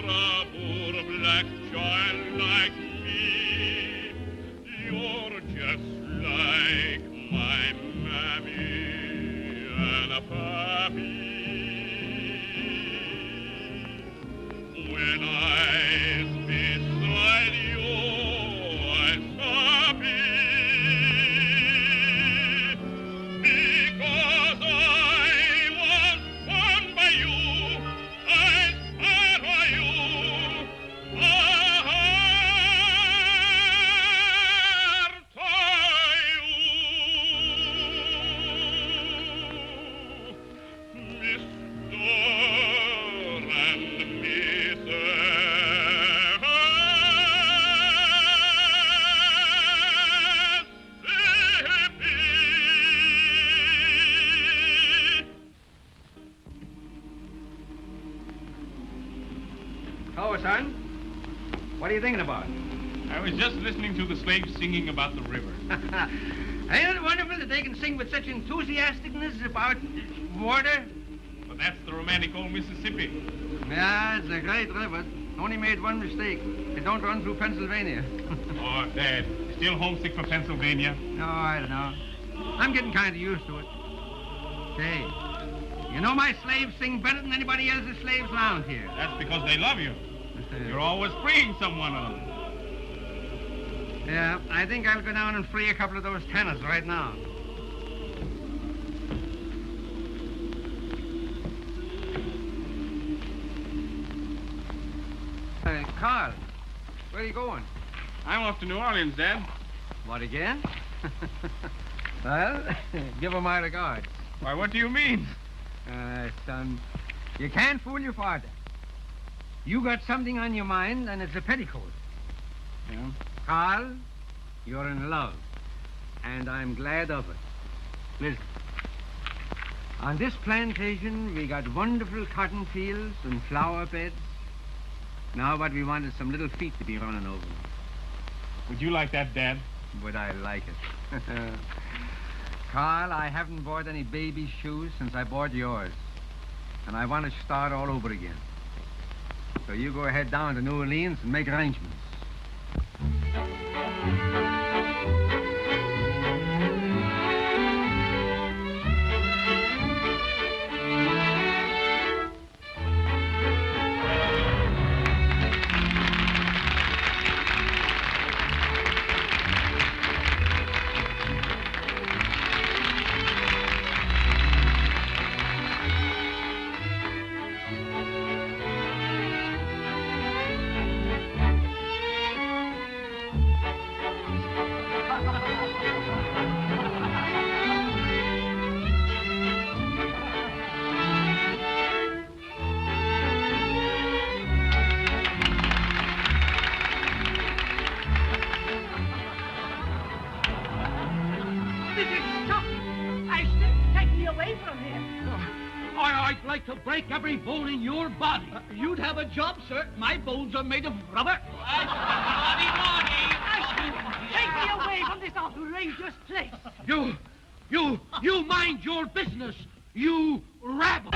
a poor black child like me. You're just like my mammy and a pappy. When I's beside you, I's happy. Because I was born by you, I's born by you. Oh, son, what are you thinking about? I was just listening to the slaves singing about the river. Ain't it wonderful that they can sing with such enthusiasticness about water? But that's the romantic old Mississippi. Yeah, it's a great river. Only made one mistake. It don't run through Pennsylvania. Oh, Dad, still homesick for Pennsylvania? No, I don't know. I'm getting kind of used to it. Say, you know my slaves sing better than anybody else's slaves around here. That's because they love you. You're always freeing someone of them. Yeah, I think I'll go down and free a couple of those tenors right now. Hey, Carl, where are you going? I'm off to New Orleans, Dad. What, again? Well, give her my regards. Why, what do you mean? Son, you can't fool your father. You got something on your mind, and it's a petticoat. Yeah. Carl, you're in love, and I'm glad of it. Listen, on this plantation, we got wonderful cotton fields and flower beds. Now what we want is some little feet to be running over. Would you like that, Dad? Would I like it? Carl, I haven't bought any baby shoes since I bought yours. And I want to start all over again. So you go ahead down to New Orleans and make arrangements. I'd like to break every bone in your body. You'd have a job, sir. My bones are made of rubber. Take me away from this outrageous place. You mind your business, you rabble.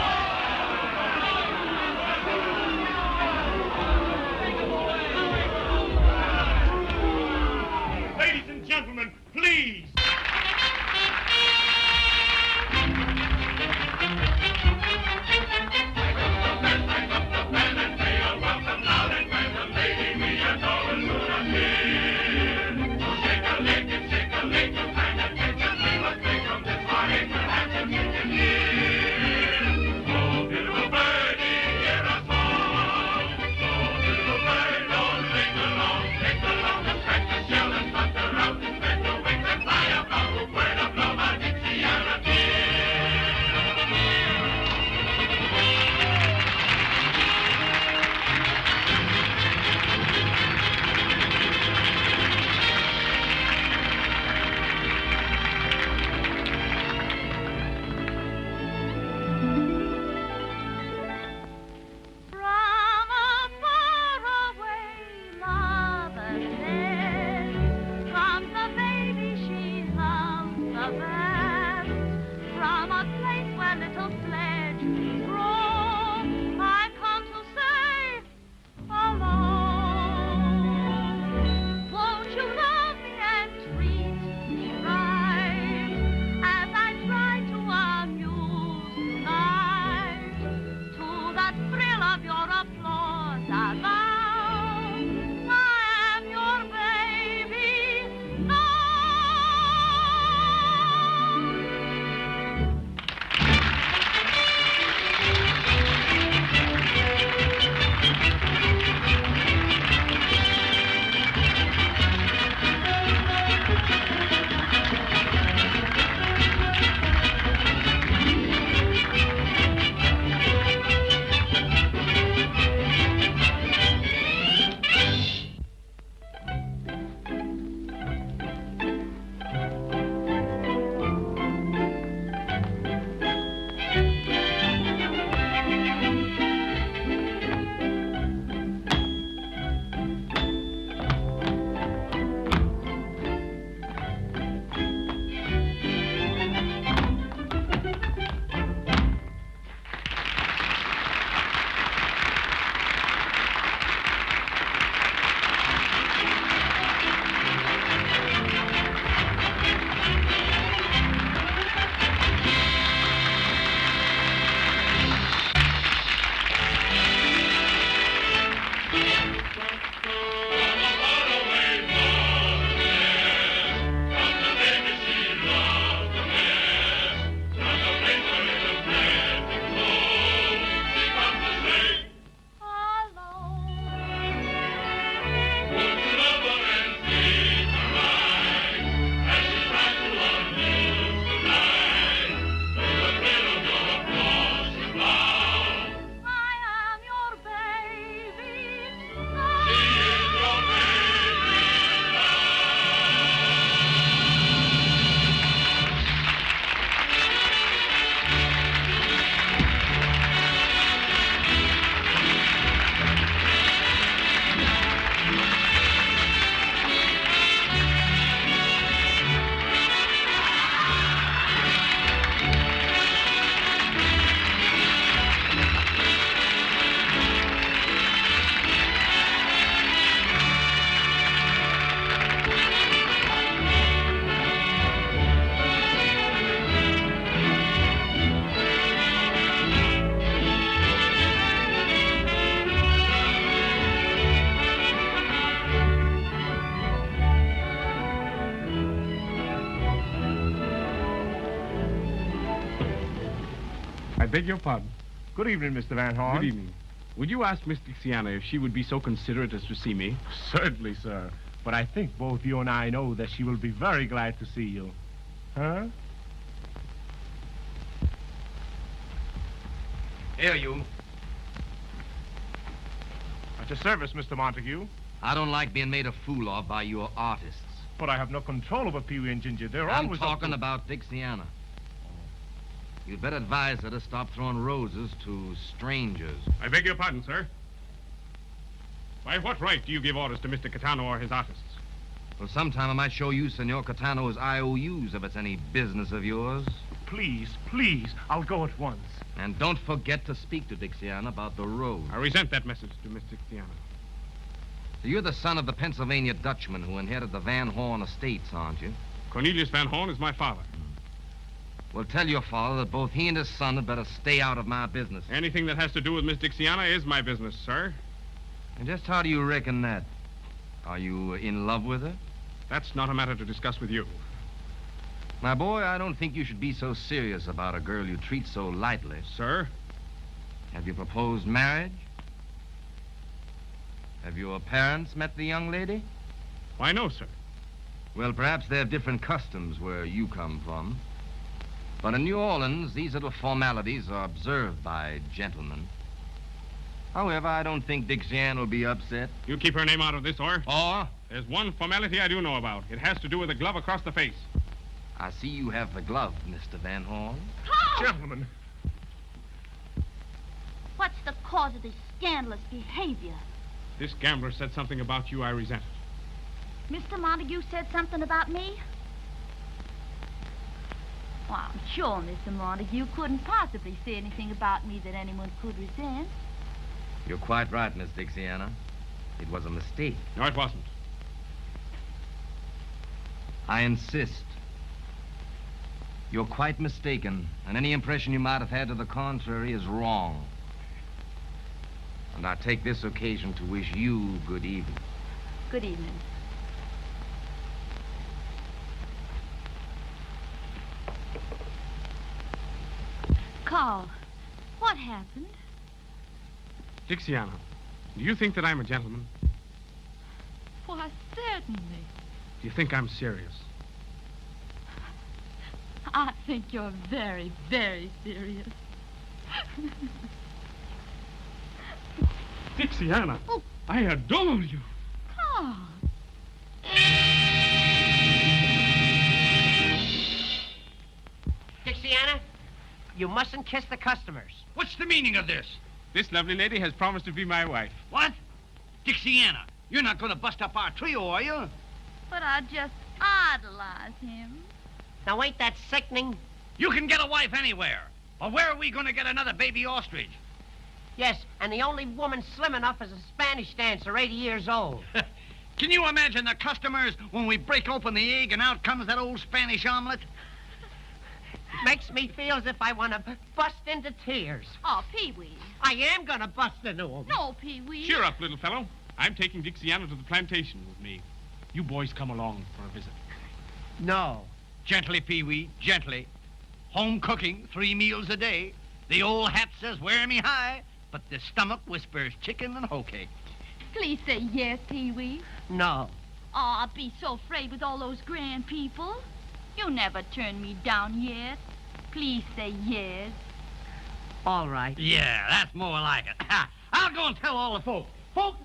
Ladies and gentlemen, please. Oh, beg your pardon. Good evening, Mr. Van Horn. Good evening. Would you ask Miss Dixiana if she would be so considerate as to see me? Certainly, sir. But I think both you and I know that she will be very glad to see you. Huh? Here, you. At your service, Mr. Montague. I don't like being made a fool of by your artists. But I have no control over Pee-wee and Ginger. They're I'm always... talking about Dixiana. You'd better advise her to stop throwing roses to strangers. I beg your pardon, sir. By what right do you give orders to Mr. Catano or his artists? Well, sometime I might show you Senor Catano's IOUs if it's any business of yours. Please, please, I'll go at once. And don't forget to speak to Dixiana about the road. I resent that message to Miss Dixiana. So you're the son of the Pennsylvania Dutchman who inherited the Van Horn estates, aren't you? Cornelius Van Horn is my father. Well, tell your father that both he and his son had better stay out of my business. Anything that has to do with Miss Dixiana is my business, sir. And just how do you reckon that? Are you in love with her? That's not a matter to discuss with you. My boy, I don't think you should be so serious about a girl you treat so lightly. Sir? Have you proposed marriage? Have your parents met the young lady? Why, no, sir. Well, perhaps they have different customs where you come from. But in New Orleans, these little formalities are observed by gentlemen. However, I don't think Dixiana will be upset. You keep her name out of this, or? Or? There's one formality I do know about. It has to do with the glove across the face. I see you have the glove, Mr. Van Horn. Gentlemen. What's the cause of this scandalous behavior? This gambler said something about you I resent. Mr. Montague said something about me? Well, I'm sure Mr. Montague couldn't possibly say anything about me that anyone could resent. You're quite right, Miss Dixiana. It was a mistake. No, it wasn't. I insist. You're quite mistaken, and any impression you might have had to the contrary is wrong. And I take this occasion to wish you good evening. Good evening. Carl, what happened? Dixiana, do you think that I'm a gentleman? Why, certainly. Do you think I'm serious? I think you're very, very serious. Dixiana, I adore you. Carl. Dixiana, you mustn't kiss the customers. What's the meaning of this? This lovely lady has promised to be my wife. What? Dixiana, you're not going to bust up our trio, are you? But I just idolize him. Now, ain't that sickening? You can get a wife anywhere. But where are we going to get another baby ostrich? Yes, and the only woman slim enough is a Spanish dancer, 80 years old. Can you imagine the customers when we break open the egg and out comes that old Spanish omelet? Makes me feel as if I want to bust into tears. Oh, Pee-wee. I am going to bust into them. No, Pee-wee. Cheer up, little fellow. I'm taking Dixiana to the plantation with me. You boys come along for a visit. No. Gently, Pee-wee, gently. Home cooking, 3 meals a day. The old hat says, wear me high, but the stomach whispers chicken and hoe cake. Please say yes, Pee-wee. No. Oh, I'd be so afraid with all those grand people. You never turned me down yet. Please say yes. All right. Yeah, that's more like it. I'll go and tell all the folks. Folks,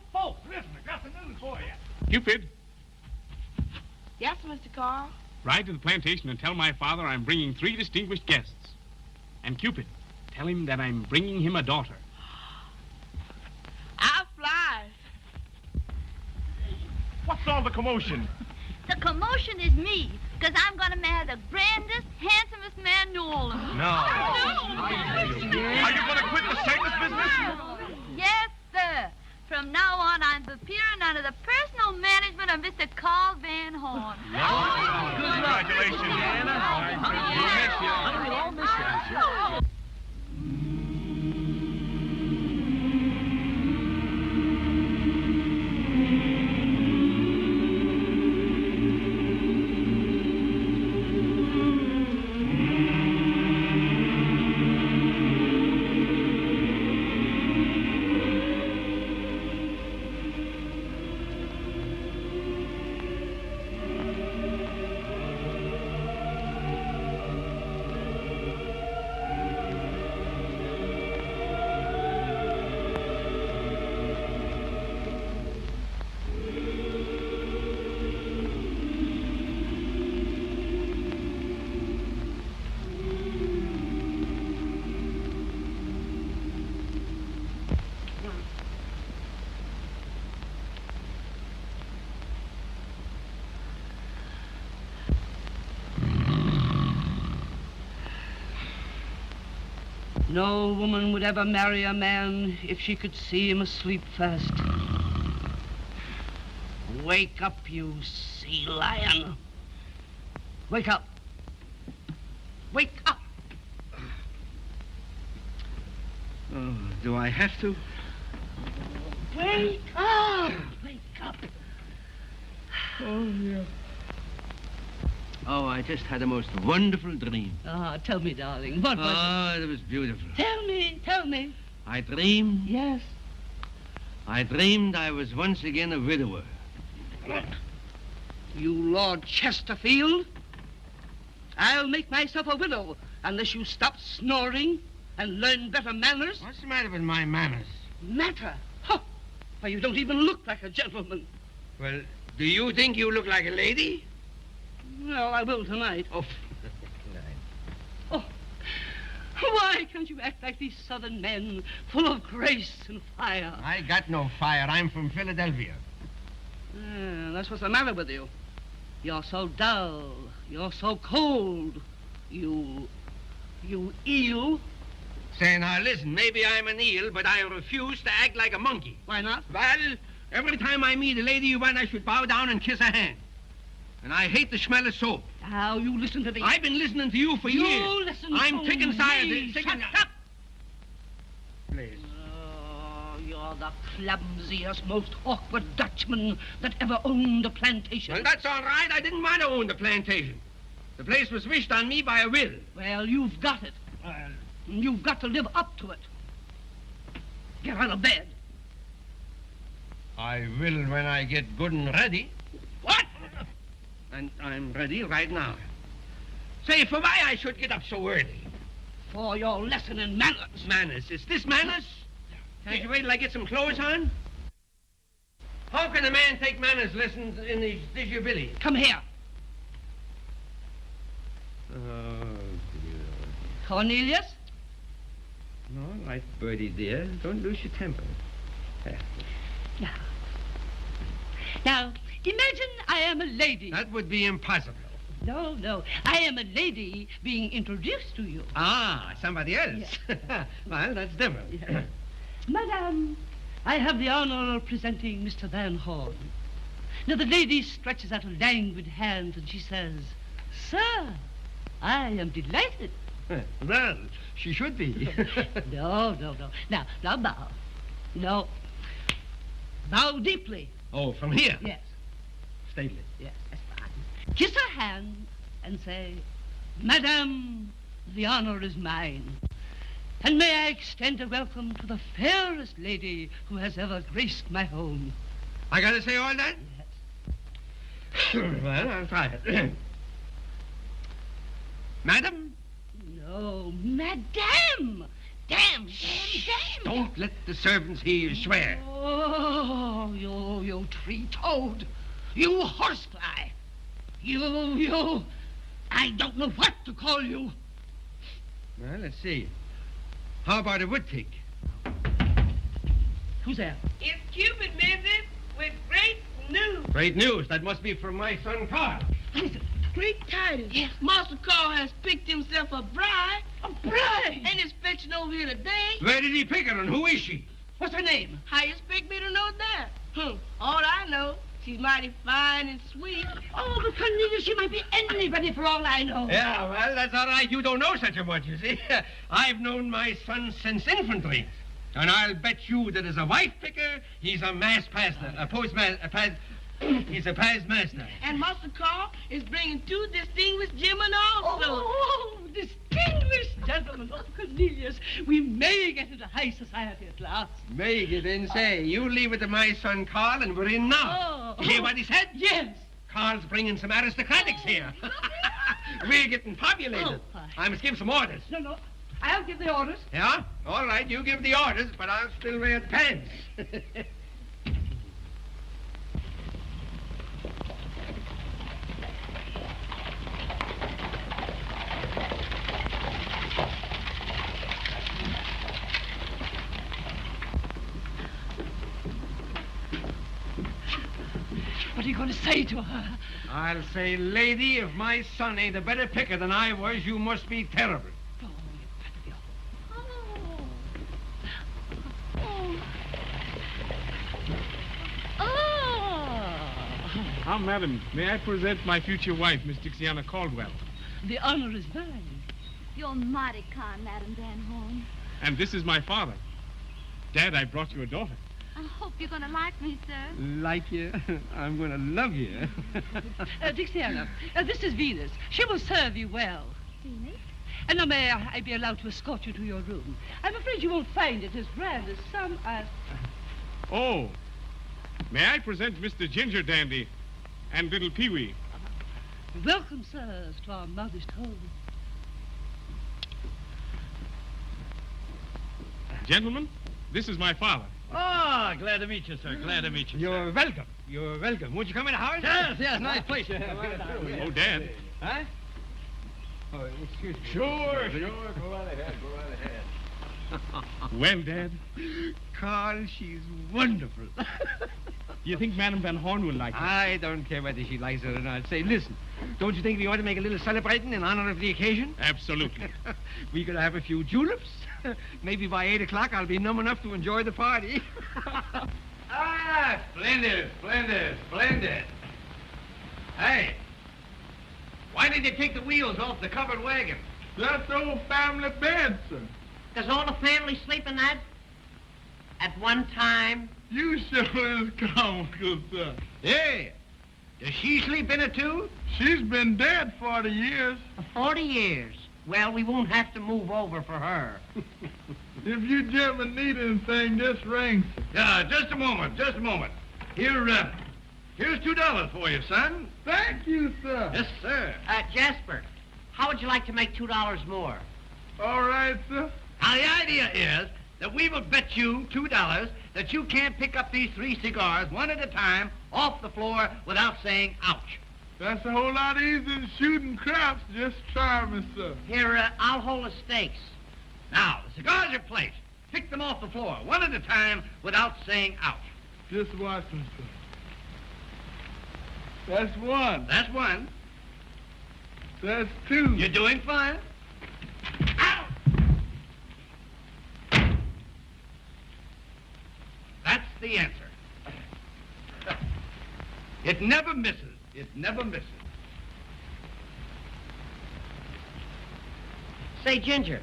listen, I got some news for you. Cupid, Yes, Mr. Carl. ride to the plantation and tell my father I'm bringing 3 distinguished guests. And Cupid, tell him that I'm bringing him a daughter. I'll fly. What's all the commotion? The commotion is me, because I'm going to marry the grandest, handsomest man in New Orleans. No. Are you going to quit the circus business? Yes, sir. From now on, I'm appearing under the personal management of Mr. Carl Van Horn. Congratulations, Diana. No woman would ever marry a man if she could see him asleep first. Wake up, you sea lion. Wake up. Wake up. Oh, do I have to? Wake up. Wake up. Oh, yeah. Oh, I just had a most wonderful dream. Ah, tell me, darling, what was it? Oh, it was beautiful. Tell me. I dreamed. Yes. I dreamed I was once again a widower. What? You Lord Chesterfield? I'll make myself a widow unless you stop snoring and learn better manners. What's the matter with my manners? Matter? Huh. Why, you don't even look like a gentleman. Well, do you think you look like a lady? Well, I will tonight. Oh, Oh, why can't you act like these southern men, full of grace and fire? I got no fire. I'm from Philadelphia. That's what's the matter with you. You're so dull. You're so cold. You eel. Say, now listen, maybe I'm an eel, but I refuse to act like a monkey. Why not? Well, every time I meet a lady, you want I should bow down and kiss her hand. And I hate the smell of soap. Now, you listen to me. I've been listening to you for years. You listen I'm to sick and tired. me. Sick Shut and... up. Please. Oh, you're the clumsiest, most awkward Dutchman that ever owned a plantation. Well, that's all right. I didn't want to own the plantation. The place was wished on me by a will. Well, you've got it. You've got to live up to it. Get out of bed. I will when I get good and ready. What? And I'm ready right now. Say, for why I should get up so early? For your lesson in manners. Manners? Is this manners? Can't you wait till I get some clothes on? How can a man take manners lessons in his disability? Come here. Oh, dear. Cornelius? All right, Bertie, dear. Don't lose your temper. There. Now, imagine I am a lady. That would be impossible. No. I am a lady being introduced to you. Ah, somebody else. Yeah. Well, that's different. Yeah. Madame, I have the honor of presenting Mr. Van Horn. Now, the lady stretches out a languid hand and she says, Sir, I am delighted. Well, she should be. No. Now bow. No. Bow deeply. Oh, from here? Yes. Stately. Yes, that's fine. Kiss her hand and say, Madame, the honor is mine. And may I extend a welcome to the fairest lady who has ever graced my home. I gotta say all that? Yes. Well, I'll try it. Madam? No, Madame. Damn. Don't let the servants hear you swear. Oh, you tree-toad. You horsefly. You. I don't know what to call you. Well, let's see. How about a woodtick? Who's there? It's Cupid, Mrs., with great news. Great news. That must be from my son, Carl. Listen. Great tidings. Yes. Master Carl has picked himself a bride. A bride? And is fetching over here today. Where did he pick her, and who is she? What's her name? How you expect me to know that? All I know, she's mighty fine and sweet. Oh, but Cornelius, she might be anybody for all I know. Yeah, well, that's all right. You don't know such a much, you see. I've known my son since infantry. And I'll bet you that as a wife picker, he's a mass pastor, a postmaster, he's a past master. And Master Carl is bringing 2 distinguished gentlemen also. Oh, distinguished gentlemen. Oh, Cornelius, we may get into high society at last. May get in, say. You leave it to my son Carl, and we're in now. Oh. You hear what he said? Yes. Carl's bringing some aristocratics here. We're getting populated. Oh, I must give some orders. No. I'll give the orders. Yeah? All right, you give the orders, but I'll still wear pants. What are you going to say to her? I'll say, lady, if my son ain't a better picker than I was, you must be terrible. Oh, you better be. Ah, madam, may I present my future wife, Miss Dixiana Caldwell? The honor is mine. You're mighty kind, Madam Van Horn. And this is my father. Dad, I brought you a daughter. I hope you're going to like me, sir. Like you? I'm going to love you. Dixiana, this is Venus. She will serve you well. Venus? And now may I be allowed to escort you to your room? I'm afraid you won't find it as grand as some are. Oh, may I present Mr. Ginger Dandy and little Pee-wee? Welcome, sirs, to our modest home. Gentlemen, this is my father. Oh, glad to meet you, sir. Glad to meet you, You're welcome. You're welcome. Won't you come in the house? Yes, nice place you have. Oh, Dad. Huh? Oh, excuse me. Sure. Go right ahead. Well, Dad, Carl, she's wonderful. do you think Madam Van Horn will like her? I don't care whether she likes it or not. Say, listen, don't you think we ought to make a little celebrating in honor of the occasion? Absolutely. We could have a few juleps. Maybe by 8 o'clock I'll be numb enough to enjoy the party. Splendid. Hey, why did you take the wheels off the covered wagon? That's old family bed, sir. Does all the family sleep in that? At one time? You sure is comical, sir. Hey, does she sleep in it too? She's been dead 40 years. 40 years. Well, we won't have to move over for her. If you gentlemen need anything, just ring. Just a moment. Here's $2 for you, son. Thank you, sir. Yes, sir. Jasper, how would you like to make $2 more? All right, sir. Now, the idea is that we will bet you $2 that you can't pick up these 3 cigars one at a time off the floor without saying ouch. That's a whole lot easier than shooting craps. Just try me, sir. Here, I'll hold the stakes. Now, the cigars are placed. Pick them off the floor one at a time without saying ouch. Just watch me, sir. That's one. That's one. That's two. You're doing fine. Ouch! That's the answer. It never misses. Say, Ginger,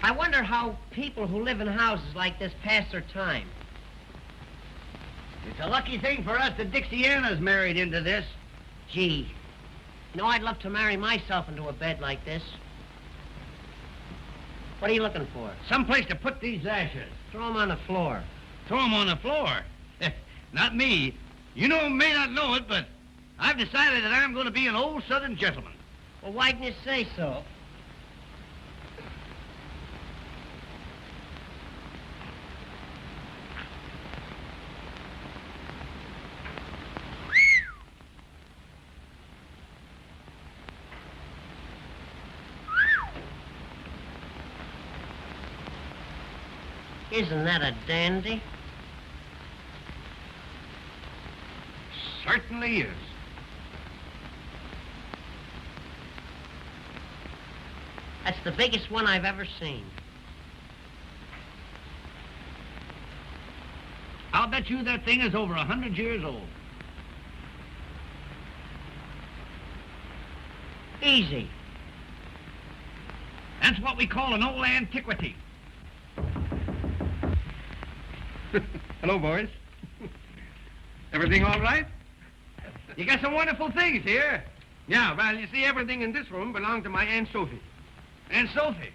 I wonder how people who live in houses like this pass their time. It's a lucky thing for us that Dixiana's married into this. Gee, you know, I'd love to marry myself into a bed like this. What are you looking for? Someplace to put these ashes. Throw them on the floor. Throw them on the floor. Not me. You may not know it, but I've decided that I'm going to be an old Southern gentleman. Well, why didn't you say so? Isn't that a dandy? Certainly is. That's the biggest one I've ever seen. I'll bet you that thing is over 100 years old. Easy. That's what we call an old antiquity. Hello, boys. Everything all right? You got some wonderful things here. Yeah, well, you see, everything in this room belonged to my Aunt Sophie. Aunt Sophie.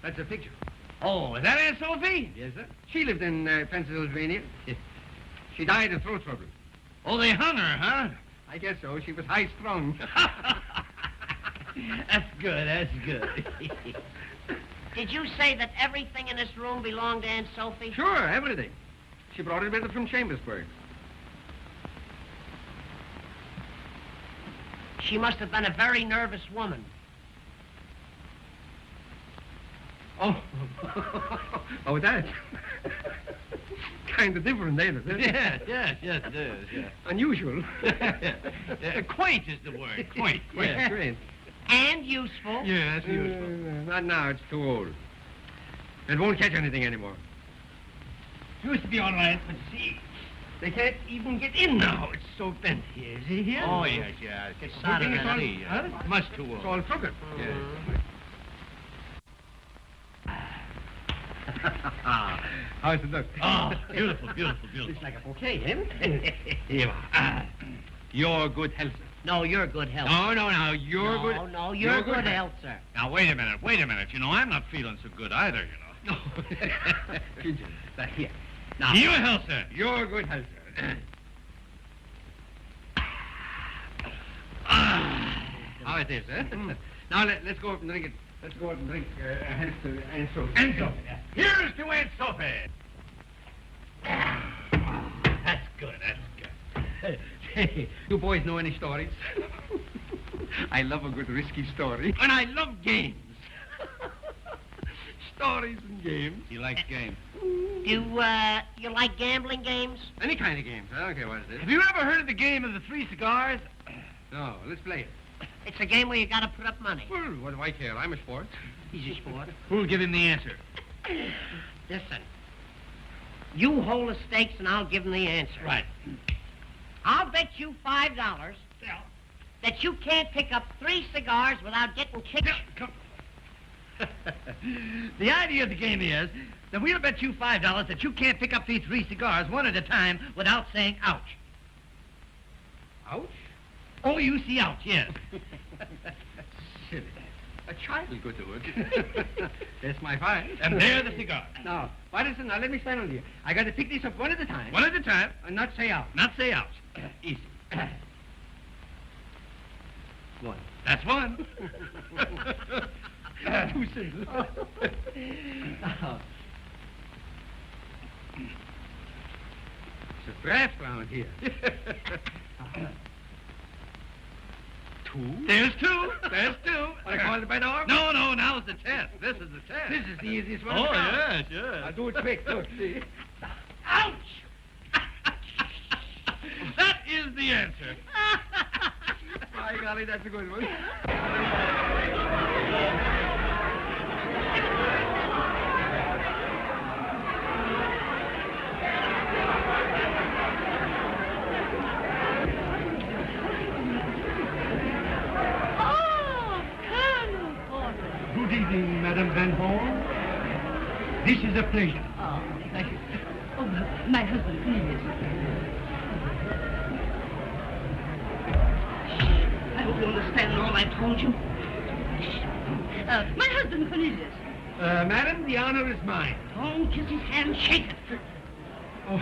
That's a picture. Oh, is that Aunt Sophie? Yes, sir. She lived in Pennsylvania. She died of throat trouble. Oh, they hung her, huh? I guess so. She was high-strung. That's good. Did you say that everything in this room belonged to Aunt Sophie? Sure, everything. She brought it with her from Chambersburg. She must have been a very nervous woman. Oh. Oh, that. Kind of different, ain't it? Yes, it is, yeah. Unusual. Quaint is the word, quaint. Yeah, great. And useful. Yeah, that's useful. Not now, it's too old. It won't catch anything anymore. Used to be all right, but see, they can't even get in now. It's so bent here. Is he here? Oh, yes, yeah. It's out of It's all- the sea. huh? Much too It's old. all crooked. Yes. How's it look? Oh, beautiful, beautiful, beautiful. It's like a bouquet, eh? Here you are. Your good health, sir. No, you're good health. No, you're good. No, you're good health, sir. Now, wait a minute. You know, I'm not feeling so good either, you know. No. Now, here. Now, Your health, sir. your good health, sir. How it is, eh? Now, let's go up and drink it. Let's go up and drink health to Aunt Sophie. Aunt Sophie. Here's to Aunt Sophie. That's good, that's good. Hey, you boys know any stories? I love a good risky story. And I love games. Stories and games. He likes games. You like gambling games? Any kind of games. I don't care what it is. Have you ever heard of the game of the 3 cigars? No, let's play it. It's a game where you gotta put up money. Well, what do I care? I'm a sport. He's a sport. Who'll give him the answer? Listen. You hold the stakes and I'll give him the answer. Right. I'll bet you $5 that you can't pick up 3 cigars without getting kicked. Come. The idea of the game is that we'll bet you $5 that you can't pick up these 3 cigars one at a time without saying ouch. Ouch? Oh, you see ouch, yes. Silly. A child could do it. That's my fine. And there the cigar. Now, listen, now let me stand on here. I got to pick these up one at a time. One at a time. And not say out. Not say ouch. Easy. One. That's one. Too simple. Now, it's a draft round here. 2. There's 2. There's 2. Want to call it by the arm? No, now it's the test. This is the test. This is the easiest one. Oh, to count. yes. I'll do it quick. Look, see? Ouch! That is the answer. By golly, that's a good one. Oh, Colonel Porter. Good evening, Madame Van Horn. This is a pleasure. Oh, thank you. Oh, my husband, please. I hope you understand all I've told you. My husband, Cornelius. Madam, the honor is mine. Don't kiss his hand, shake it. Oh,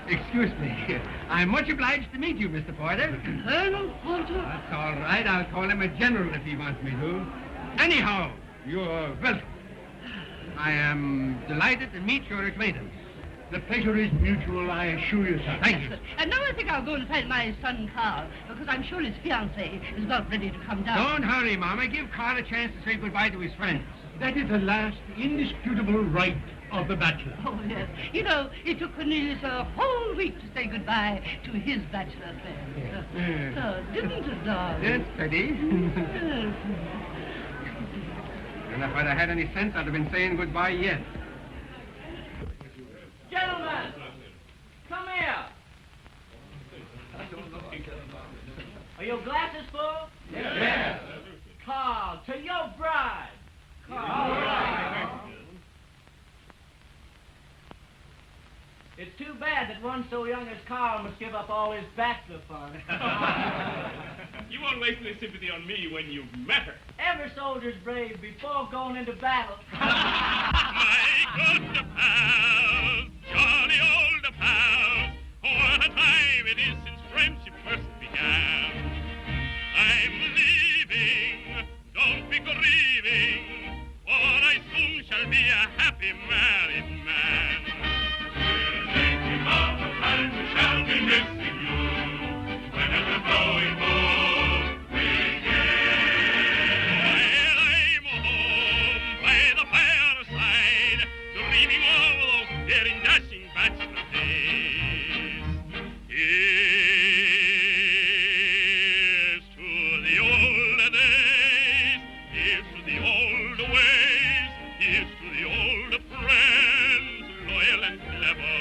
excuse me. I'm much obliged to meet you, Mr. Porter. Colonel Porter? That's all right. I'll call him a general if he wants me to. Anyhow, you're welcome. I am delighted to meet your acquaintance. The pleasure is mutual, I assure you, sir. Thank you. And now I think I'll go and find my son, Carl, because I'm sure his fiancée is about ready to come down. Don't hurry, Mama. Give Carl a chance to say goodbye to his friends. That is the last indisputable right of the bachelor. Oh, yes. You know, it took Cornelius a whole week to say goodbye to his bachelor friends. Didn't it, darling? Yes, Teddy. Yes. And if I'd have had any sense, I'd have been saying goodbye yet. Gentlemen, come here. Are your glasses full? Yes. Carl, to your bride. It's too bad that one so young as Carl must give up all his bachelor fun. You won't waste any sympathy on me when you've met her. Every soldier's brave before going into battle. My good pals, jolly old pals, what a time it is since friendship first began. I'm leaving, don't be grieving, for I soon shall be a happy married man. We'll take you all the time, we shall be missing you, when at the blowing home we While I'm home by the fireside, dreaming of those daring, dashing bachelor days. Here's to the old days, here's to the old ways, here's to the old friends, loyal and clever.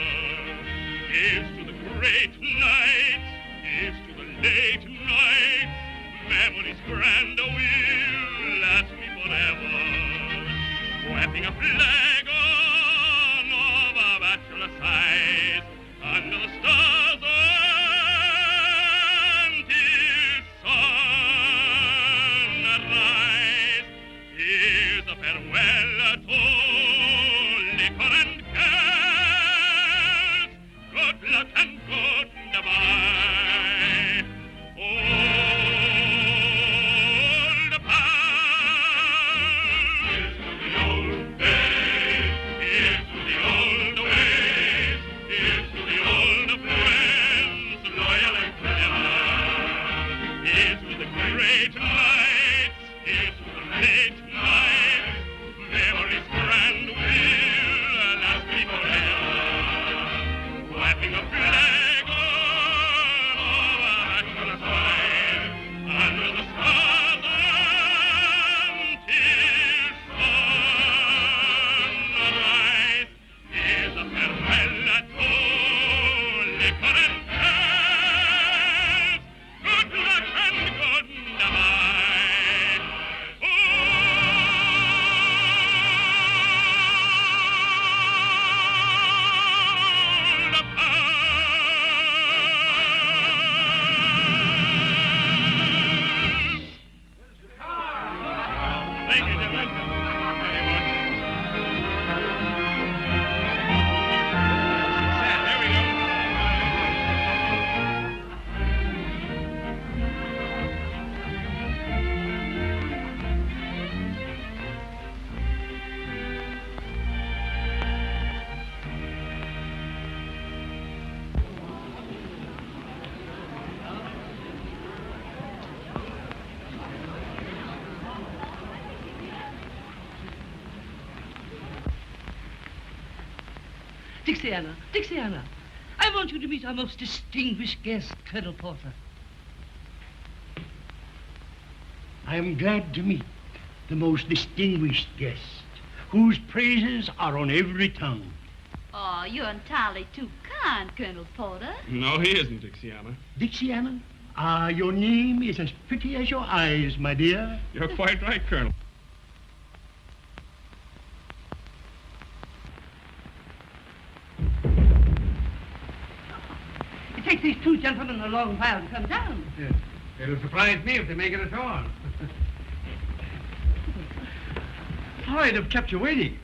Dixiana, Dixiana, I want you to meet our most distinguished guest, Colonel Porter. I am glad to meet the most distinguished guest, whose praises are on every tongue. Oh, you're entirely too kind, Colonel Porter. No, he isn't, Dixiana. Dixiana, your name is as pretty as your eyes, my dear. You're quite right, Colonel. It takes these two gentlemen a long while to come down. Yes. It'll surprise me if they make it at all. Sorry to have kept you waiting.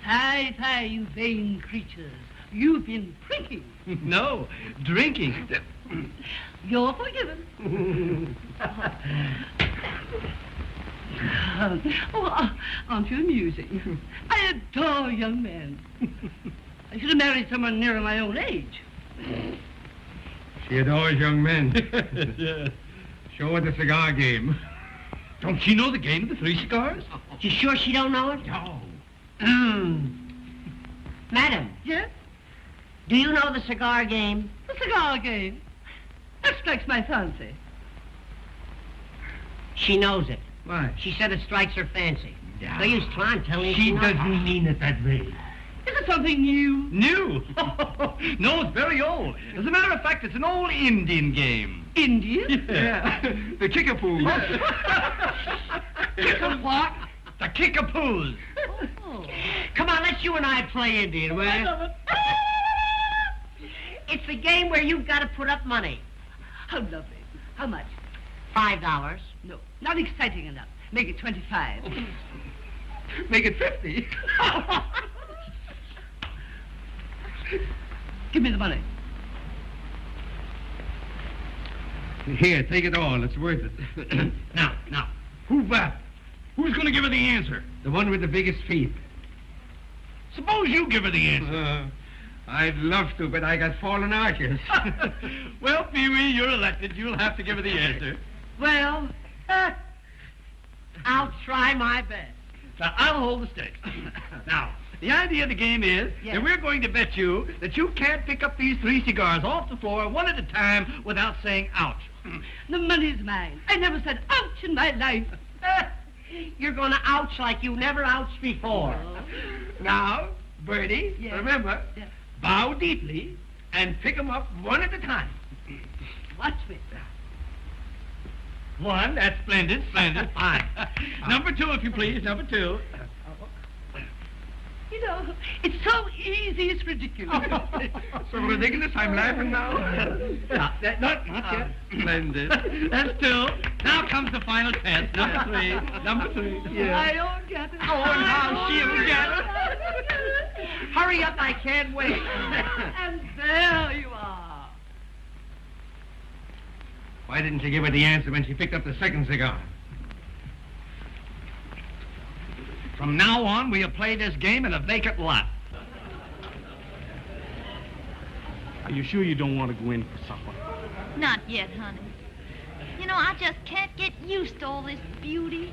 Fie, fie, you vain creatures. You've been drinking. No, drinking. You're forgiven. Aren't you amusing? I adore young men. I should have married someone nearer my own age. She adores young men. Yes. Show her the cigar game. Don't she know the game of the 3 cigars? You sure she don't know it? No. Madam, Yes? do you know the cigar game? The cigar game. That strikes my fancy. She knows it. Why? She said it strikes her fancy. Yeah. No use trying to tell me She knows. doesn't mean it that way. Is it something new? New? No, it's very old. As a matter of fact, it's an old Indian game. Indian? Yeah. The kickapoo. Kick a what? The kickapoos. Oh. Come on, let's you and I play Indian, will you? It's a game where you've got to put up money. How lovely. How much? $5. No, not exciting enough. Make it 25. Make it 50. Give me the money. Here, take it all. It's worth it. Now, who's going to give her the answer? The one with the biggest feet. Suppose you give her the answer. I'd love to, but I got fallen arches. Well, Pee-wee, you're elected. You'll have to give her the answer. Well, I'll try my best. Now, I'll hold the stakes. Now, the idea of the game is that we're going to bet you that you can't pick up these 3 cigars off the floor one at a time without saying ouch. The money's mine. I never said ouch in my life. You're going to ouch like you never ouched before. Now, Bertie, Yes. remember, Yes. bow deeply and pick 'em up one at a time. Watch me. 1, that's splendid, splendid, fine. Number 2, if you please, number 2. You know, it's so easy, it's ridiculous. So ridiculous, I'm laughing now. Not yet. Splendid. That's 2. Now comes the final test. Number 3. Number 3. I don't get it. Oh, now she'll get it. Hurry up, I can't wait. And there you are. Why didn't you give her the answer when she picked up the second cigar? From now on, we'll play this game in a vacant lot. Are you sure you don't want to go in for supper? Not yet, honey. You know, I just can't get used to all this beauty.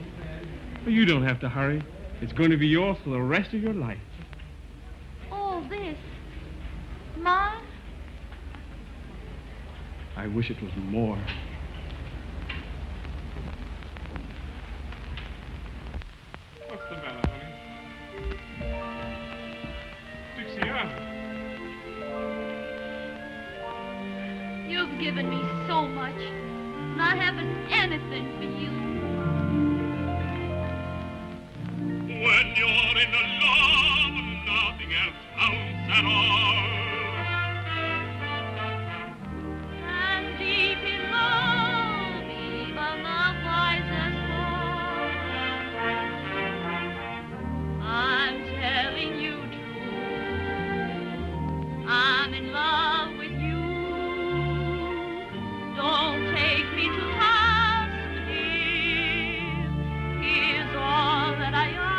Well, you don't have to hurry. It's going to be yours for the rest of your life. All this. Mine? I wish it was more. What's the matter, honey? Dixiana. You've given me so much, and I haven't anything for you. When you're in love, nothing else counts at all. And deep in love, even the wisest fall. I'm telling you true. I'm in love with you. Don't take me to task, dear. Here's all that I ask.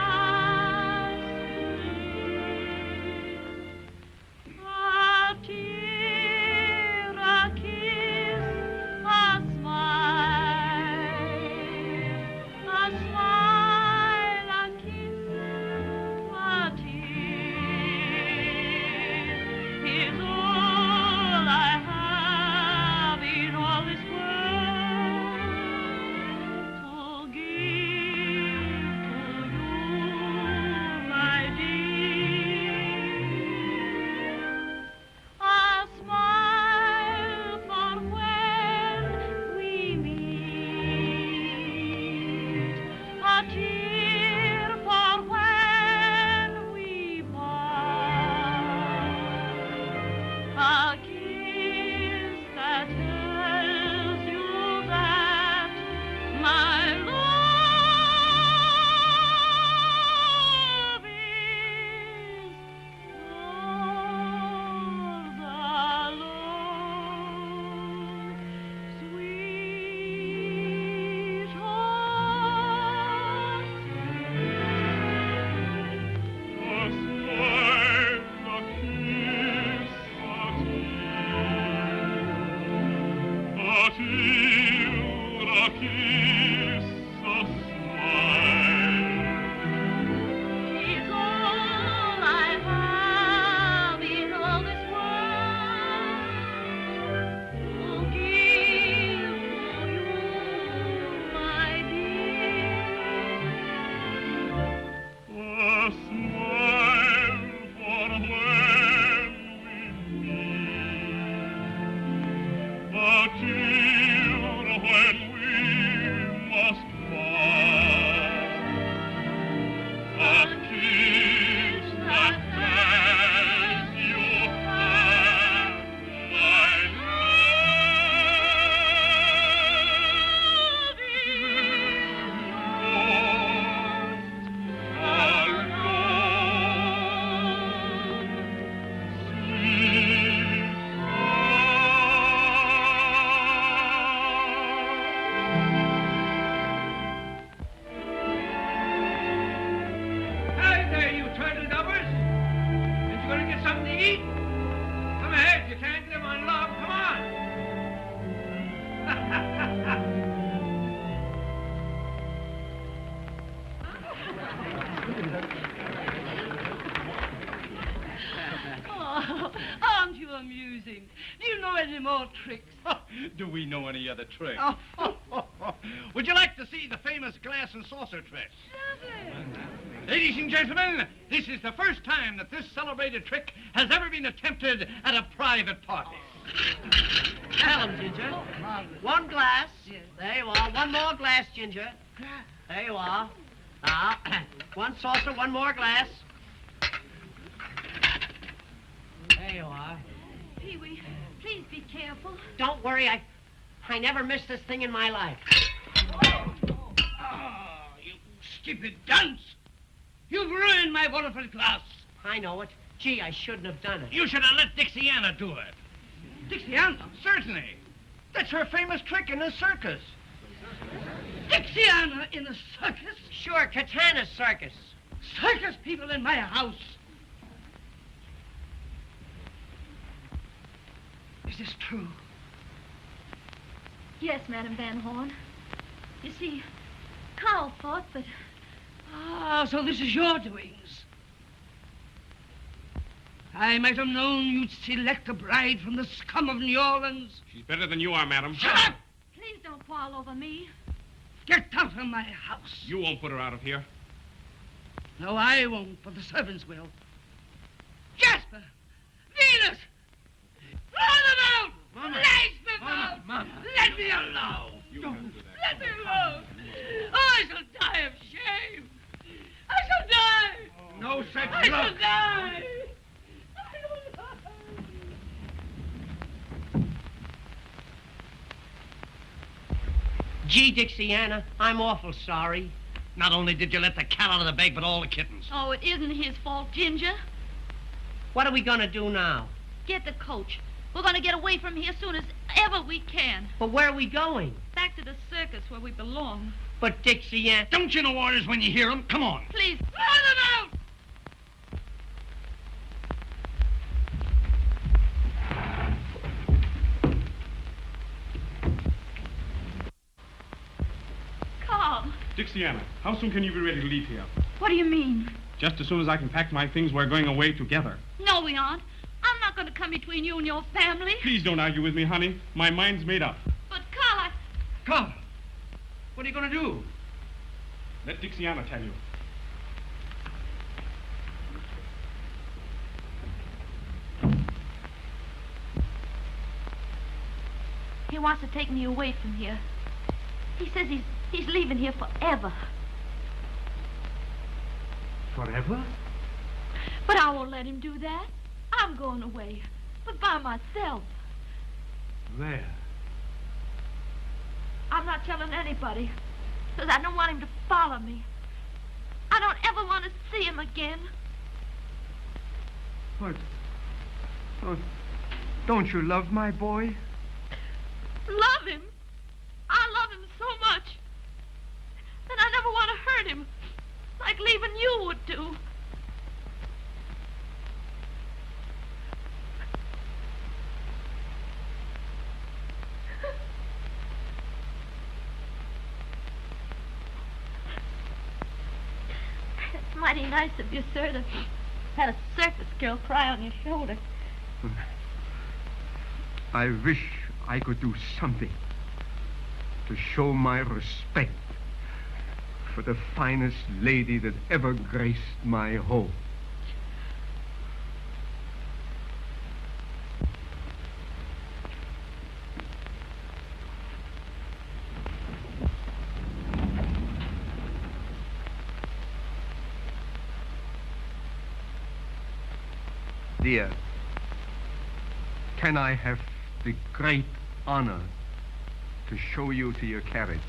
a kiss, a smile. Is all I have in all this world. Oh, give for you, my dear. A smile for when we meet, a tear when we must part, a kiss that tells you have my love is lost Hey there, you turtle dubbers. Ain't you gonna get something to eat? Come ahead, you can't live on love. Come Oh, aren't you amusing? Do you know any more tricks? Do we know any other tricks? Oh. Would you like to see the famous glass and saucer trick? Ladies and gentlemen, this is the first time that this celebrated trick has ever been attempted at a private party. Tell him, Ginger. One glass. There you are. One more glass, Ginger. There you are. Now, one saucer, one more glass. There you are. Pee-wee, please be careful. Don't worry, I never missed this thing in my life. Oh, you stupid dunce! You've ruined my wonderful glass. I know it. Gee, I shouldn't have done it. You should have let Dixiana do it. Dixiana? Certainly. That's her famous trick in the circus. Dixiana in the circus? Sure, Katana's circus. Circus people in my house. Is this true? Yes, Madam Van Horn. You see, Carl thought that... Ah, so this is your doings. I might have known you'd select a bride from the scum of New Orleans. She's better than you are, madam. Shut up! Please don't quarrel over me. Get out of my house. You won't put her out of here. No, I won't, but the servants will. Jasper! Venus! Throw them out! Mama. Lash them Mama, out! Mama. Let me alone! You can't do that. Let me alone! Oh, I shall die of shame! I shall die! No such I luck. shall die! Gee, Dixiana, I'm awful sorry. Not only did you let the cat out of the bag, but all the kittens. Oh, it isn't his fault, Ginger. What are we gonna do now? Get the coach. We're going to get away from here as soon as ever we can. But where are we going? Back to the circus where we belong. But Dixiana... Don't you know orders when you hear them? Come on. Please, Throw them out! Carl. Dixiana, how soon can you be ready to leave here? What do you mean? Just as soon as I can pack my things, we're going away together. No, we aren't. I'm not going to come between you and your family. Please don't argue with me, honey. My mind's made up. But, Carl, Carl, what are you going to do? Let Dixiana tell you. he wants to take me away from here. He says he's leaving here forever. Forever? But I won't let him do that. I'm going away, but by myself. Where? I'm not telling anybody, because I don't want him to follow me. I don't ever want to see him again. What? Oh, don't you love my boy? Love him? I love him so much that I never want to hurt him, like leaving you would do. mighty nice of you, sir, to have a circus girl cry on your shoulder. I wish I could do something to show my respect for the finest lady that ever graced my home. Dear, can I have the great honor to show you to your carriage?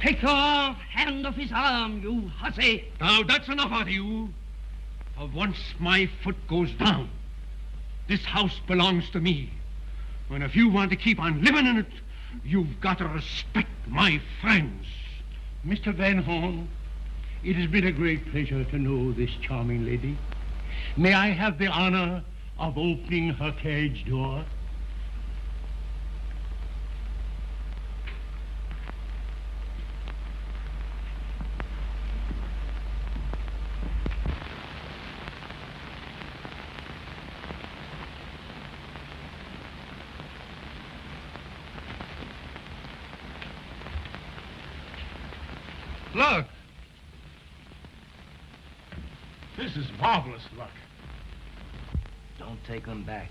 Take your hand off his arm, you hussy. Now, that's enough out of you. For once my foot goes down, this house belongs to me. And if you want to keep on living in it, you've got to respect my friends. Mr. Van Horn, it has been a great pleasure to know this charming lady. May I have the honor of opening her carriage door? Look. This is marvelous luck. Don't take them back.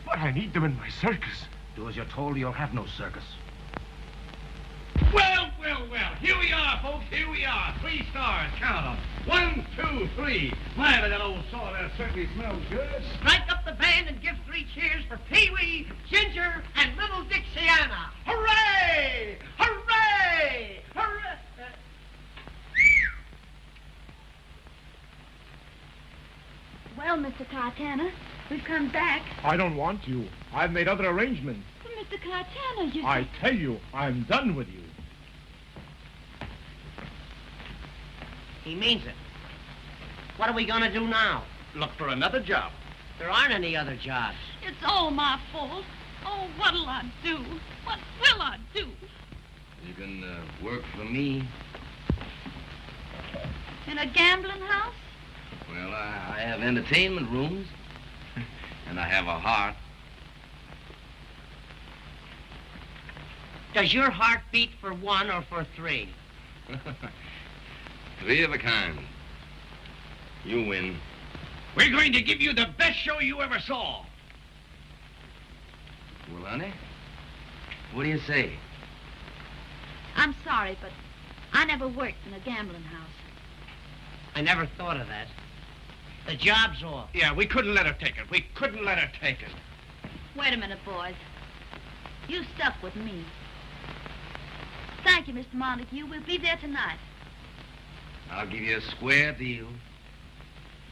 But I need them in my circus. Do as you're told, you'll have no circus. Well, well, well. Here we are, folks. Here we are. 3 stars. Count them. 1, 2, 3. My, but that old sawdust certainly smells good. Strike up the band and give 3 cheers for Pee-wee, Ginger, and little Dixiana. Hooray! Hooray! Hooray! Well, Mr. Cartana, we've come back. I don't want you. I've made other arrangements. But Mr. Cartana, you... I tell you, I'm done with you. He means it. What are we going to do now? Look for another job. There aren't any other jobs. It's all my fault. Oh, what'll I do? What will I do? You can work for me. In a gambling house? Well, I have entertainment rooms. And I have a heart. Does your heart beat for 1 or for 3? 3 of a kind. You win. We're going to give you the best show you ever saw. Well, honey, what do you say? I'm sorry, but I never worked in a gambling house. I never thought of that. The job's off. Yeah, we couldn't let her take it. We couldn't let her take it. Wait a minute, boys. You stuck with me. Thank you, Mr. Montague. We'll be there tonight. I'll give you a square deal.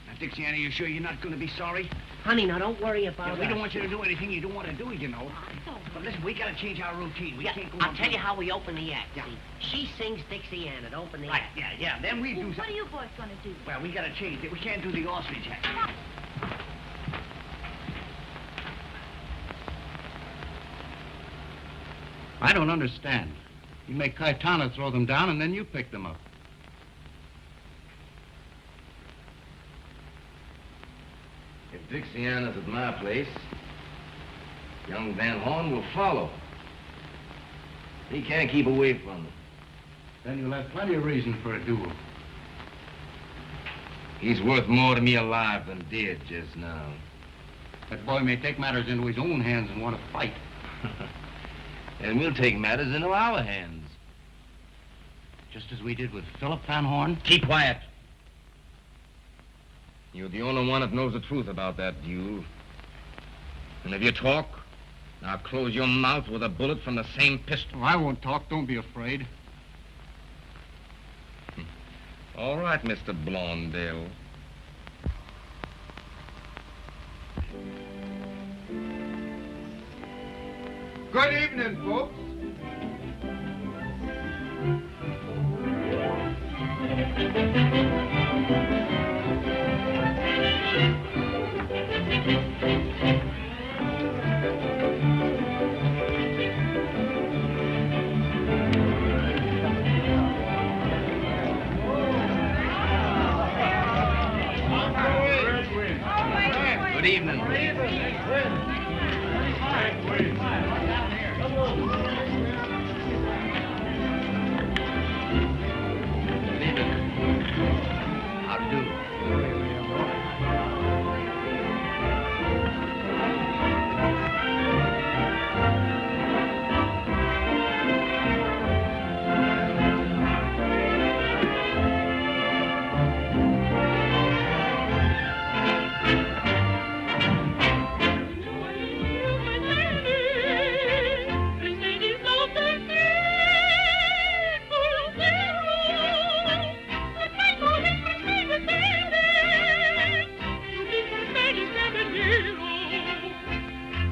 Now, Dixiana, you sure you're not going to be sorry? Honey, now don't worry about We us. don't want you to do anything you don't want to do, you know. But listen, we got to change our routine. We can't go I'll on tell you doing- how we open the act. Yeah. See, she sings Dixiana to open the Right, act. yeah. Then we do What something. are you boys going to do? Well, we got to change it. We can't do the ostrich act. I don't understand. You make Caetano throw them down, and then you pick them up. If Dixiana's at my place, young Van Horn will follow. He can't keep away from them. Then you'll have plenty of reason for a duel. He's worth more to me alive than dead just now. That boy may take matters into his own hands and want to fight. And we'll take matters into our hands. Just as we did with Philip Van Horn. Keep quiet. You're the only one that knows the truth about that duel. And if you talk, I'll close your mouth with a bullet from the same pistol. Oh, I won't talk. Don't be afraid. All right, Mr. Blondell. Good evening, folks. Good evening. How do you do?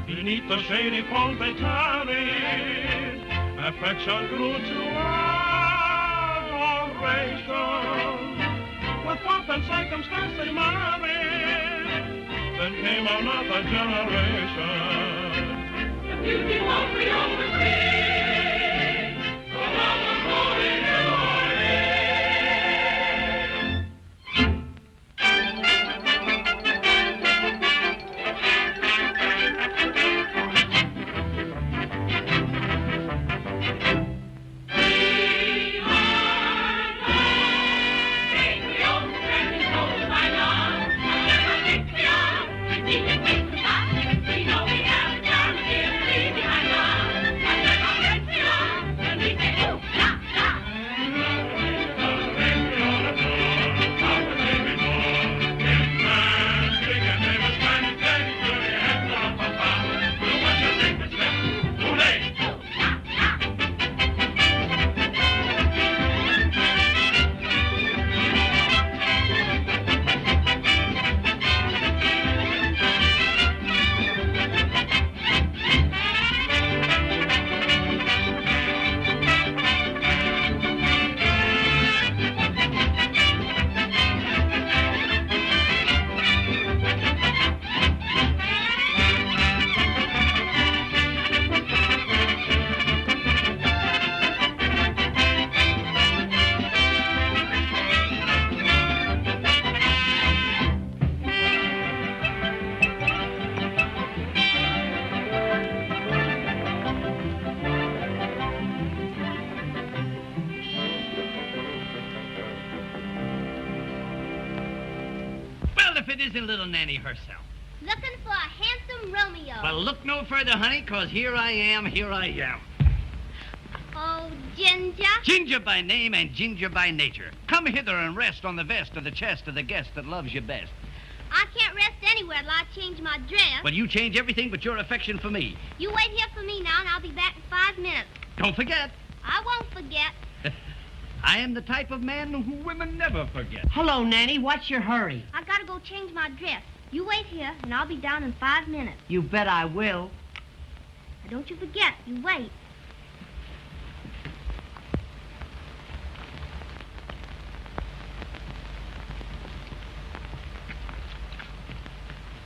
Beneath the shady palms they tarried, affection grew to adoration. With pomp and circumstance they married, then came another generation. The beauty won't be overseen, so long as morning is It isn't little Nanny herself. Looking for a handsome Romeo. Well, look no further, honey, 'cause here I am. Oh, Ginger. Ginger by name and Ginger by nature. Come hither and rest on the vest of the chest of the guest that loves you best. I can't rest anywhere till I change my dress. Well, you change everything but your affection for me. You wait here for me now, and I'll be back in 5 minutes. Don't forget. I won't forget. I am the type of man who women never forget. Hello, Nanny. What's your hurry? I gotta go change my dress. You wait here, and I'll be down in 5 minutes. You bet I will. Now, don't you forget. You wait.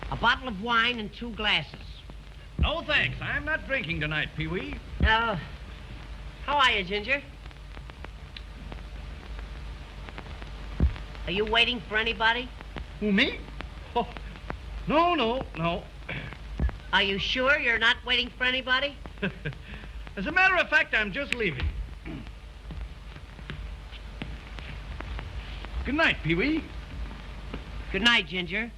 A bottle of wine and 2 glasses. No, thanks. I'm not drinking tonight, Pee-wee. How are you, Ginger? Are you waiting for anybody? Who, me? Oh, no. Are you sure you're not waiting for anybody? As a matter of fact, I'm just leaving. Good night, Pee-wee. Good night, Ginger.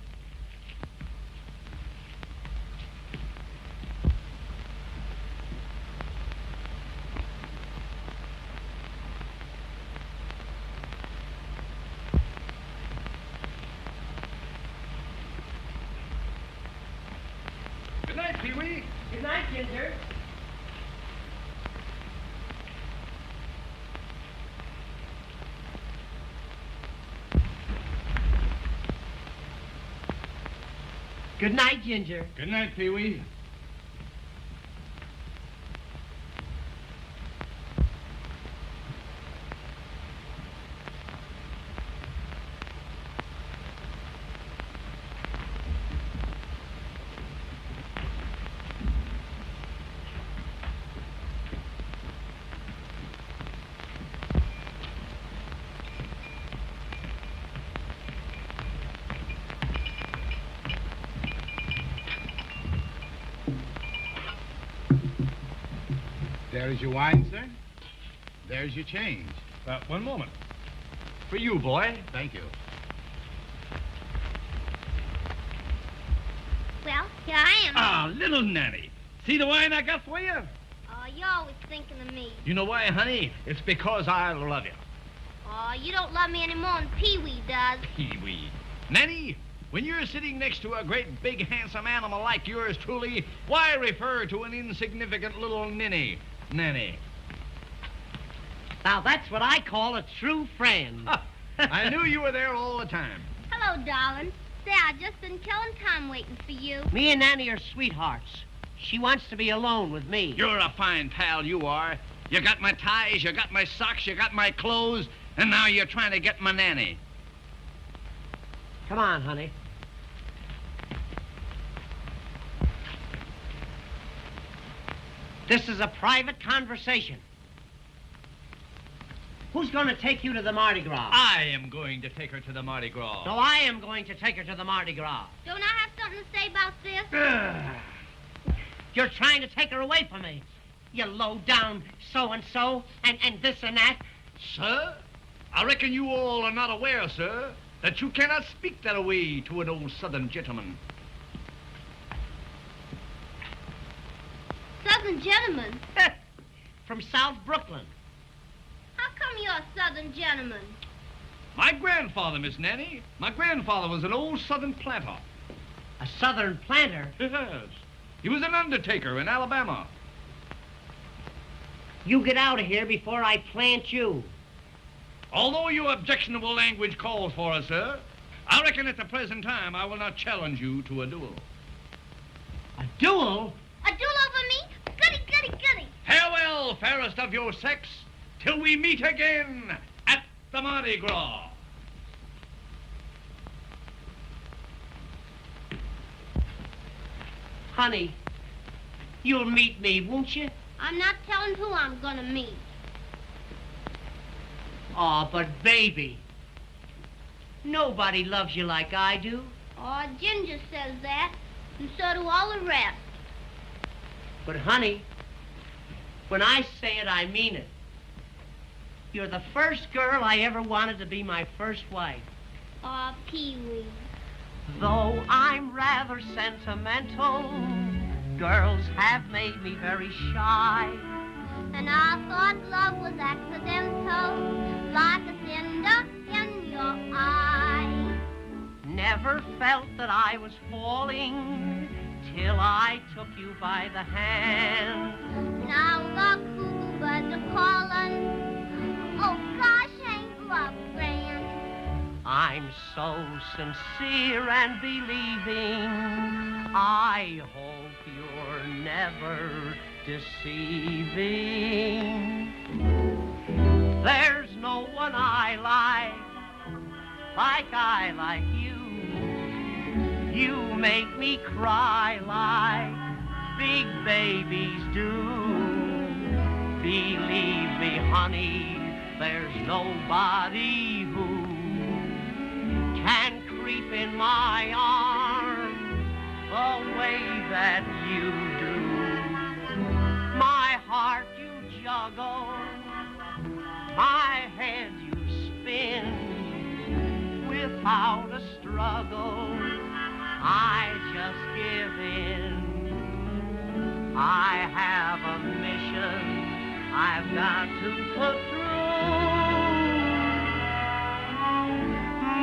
Good night, Pee-wee. Good night, Ginger. Good night, Ginger. Good night, Pee-wee. There is your wine, sir. There's your change. One moment. For you, boy. Thank you. Well, here I am. Ah, little Nanny. See the wine I got for you? Oh, you're always thinking of me. You know why, honey? It's because I love you. Oh, you don't love me any more than Pee-wee does. Pee-wee. Nanny, when you're sitting next to a great, big, handsome animal like yours truly, why refer to an insignificant little ninny? Nanny. Now, that's what I call a true friend. I knew you were there all the time. Hello, darling. Say, I've just been killing time waiting for you. Me and Nanny are sweethearts. She wants to be alone with me. You're a fine pal, you are. You got my ties, you got my socks, you got my clothes, and now you're trying to get my nanny. Come on, honey. This is a private conversation. Who's going to take you to the Mardi Gras? I am going to take her to the Mardi Gras. No, I am going to take her to the Mardi Gras. Don't I have something to say about this? You're trying to take her away from me. You low-down so-and-so and this and that. Sir, I reckon you all are not aware, sir, that you cannot speak that way to an old Southern gentleman. Southern gentleman? From South Brooklyn. How come you're a Southern gentleman? My grandfather, Miss Nanny. My grandfather was an old Southern planter. A Southern planter? Yes. He was an undertaker in Alabama. You get out of here before I plant you. Although your objectionable language calls for us, sir, I reckon at the present time I will not challenge you to a duel. A duel? A duel over me? Goody, goody, goody. Farewell, fairest of your sex, till we meet again at the Mardi Gras. Honey, you'll meet me, won't you? I'm not telling who I'm gonna meet. Oh, but baby, nobody loves you like I do. Oh, Ginger says that, and so do all the rest. But honey, when I say it, I mean it. You're the first girl I ever wanted to be my first wife. Oh, Pee-wee. Though I'm rather sentimental, girls have made me very shy. And I thought love was accidental, like a cinder in your eye. Never felt that I was falling till I took you by the hand. Now the cuckoo birds are calling. Oh gosh, ain't love grand? I'm so sincere and believing. I hope you're never deceiving. There's no one I like you. You make me cry like big babies do. Believe me, honey, there's nobody who can creep in my arms the way that you do. My heart you juggle, my head you spin. Without a struggle, I just give in. I have a mission I've got to put through.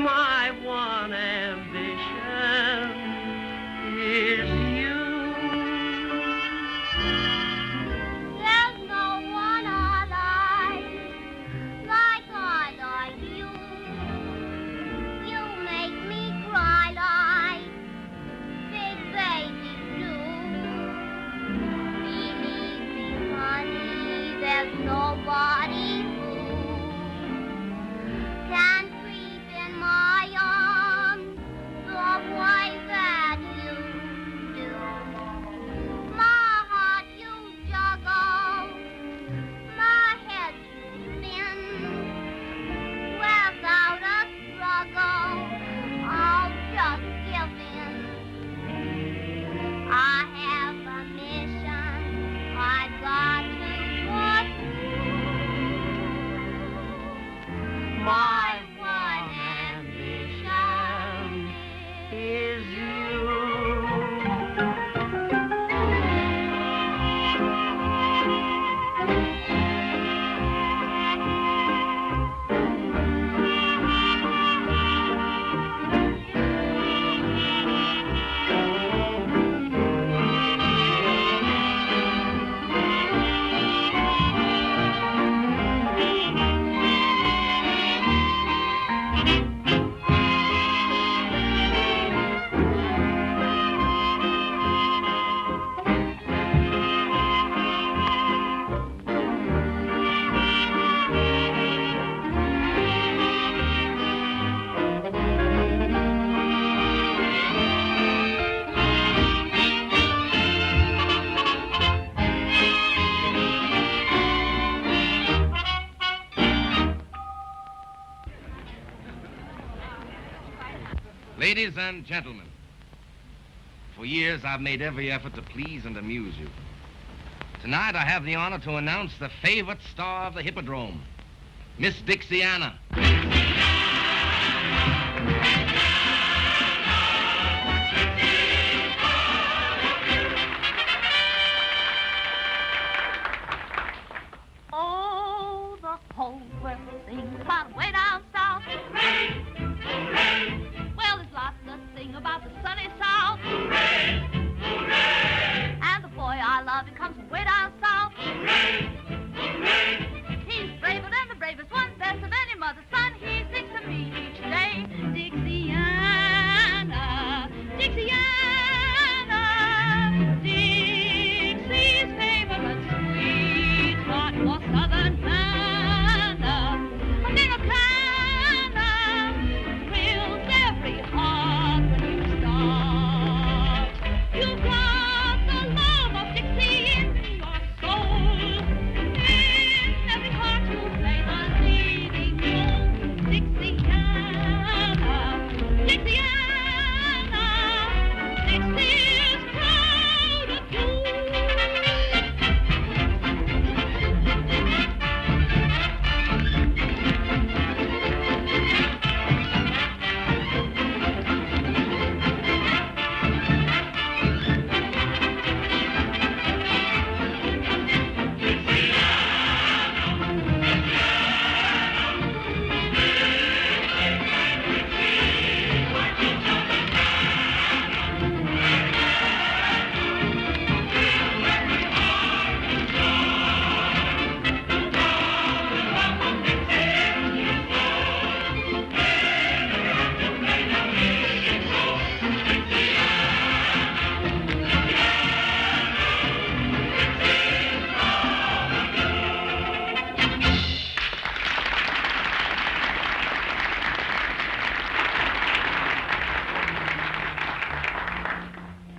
My one ambition is you. There's no one I like you. You make me cry like big Ladies and gentlemen, for years I've made every effort to please and amuse you. Tonight I have the honor to announce the favorite star of the Hippodrome, Miss Dixiana. Oh, the whole world sings about way down south. Hooray! Hooray! Well, there's lots to sing about the sunny south. Hooray! Hooray! And the boy I love, he comes from way down south. Hooray! Hooray! He's braver than the bravest one, best of any mother's son. He sings to me each day. Dixiana, Dixiana, Dixie's favorite sweetheart was Southern Hannah. A little canna thrills every heart when you start. You've got the love of Dixie in your soul. In every part you play the leading role. Dixiana, Dixiana, Dixie's proud of you.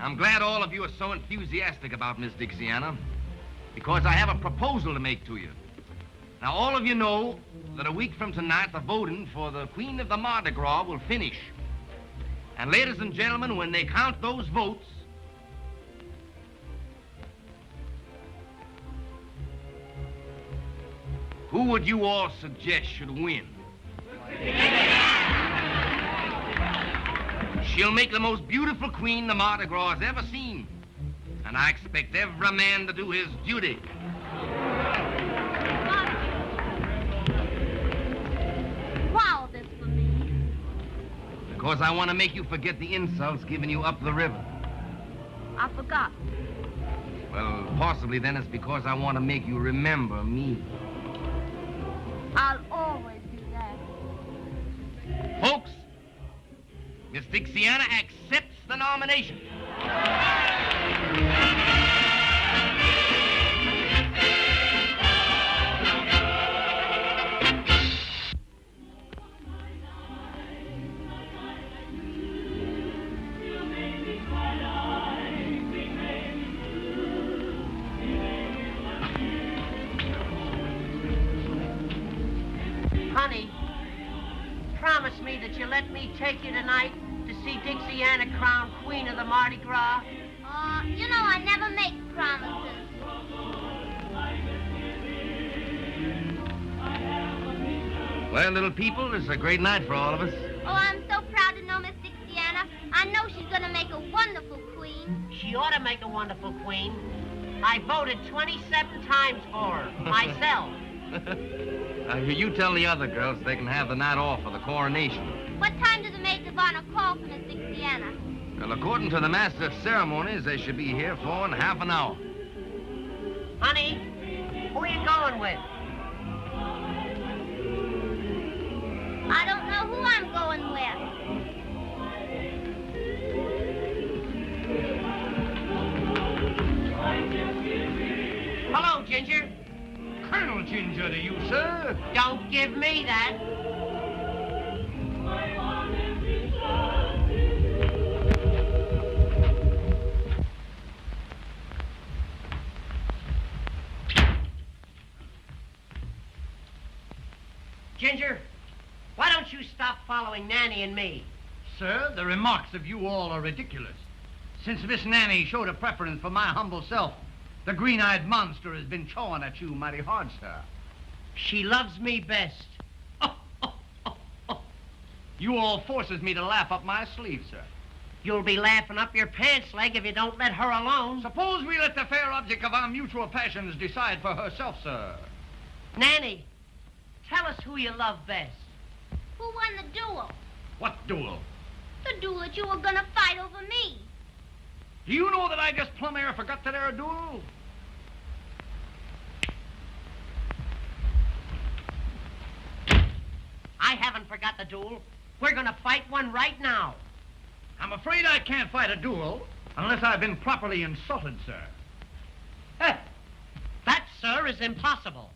I'm glad all of you are so enthusiastic about Miss Dixiana, because I have a proposal to make to you. Now, all of you know that a week from tonight, the voting for the Queen of the Mardi Gras will finish. And ladies and gentlemen, when they count those votes, who would you all suggest should win? She'll make the most beautiful queen the Mardi Gras has ever seen. And I expect every man to do his duty. Wow, this for me. Because I want to make you forget the insults given you up the river. I forgot. Well, possibly then it's because I want to make you remember me. I'll always do that. Folks, Miss Dixiana accepts the nomination. Honey, promise me that you'll let me take you tonight to see Dixiana crowned Queen of the Mardi Gras. You know I never make promises. Well, little people, it's a great night for all of us. Oh, I'm so proud to know Miss Dixiana. I I know she's gonna make a wonderful queen. She ought to make a wonderful queen. I voted 27 times for her, myself. You tell the other girls they can have the night off for the coronation. What time do the maids of honor call for Miss Dixiana? Well, according to the master of ceremonies, they should be here for in half an hour. Honey, who are you going with? I don't know who I'm going with. Hello, Ginger. Colonel Ginger to you, sir. Don't give me that. Ginger, why don't you stop following Nanny and me? Sir, the remarks of you all are ridiculous. Since Miss Nanny showed a preference for my humble self, the green-eyed monster has been chawing at you mighty hard, sir. She loves me best. You all forces me to laugh up my sleeve, sir. You'll be laughing up your pants leg if you don't let her alone. Suppose we let the fair object of our mutual passions decide for herself, sir. Nanny, tell us who you love best. Who won the duel? What duel? The duel that you were gonna fight over me. Do you know that I just plumb air forgot that air duel? I haven't forgot the duel. We're gonna fight one right now. I'm afraid I can't fight a duel unless I've been properly insulted, sir. That, sir, is impossible.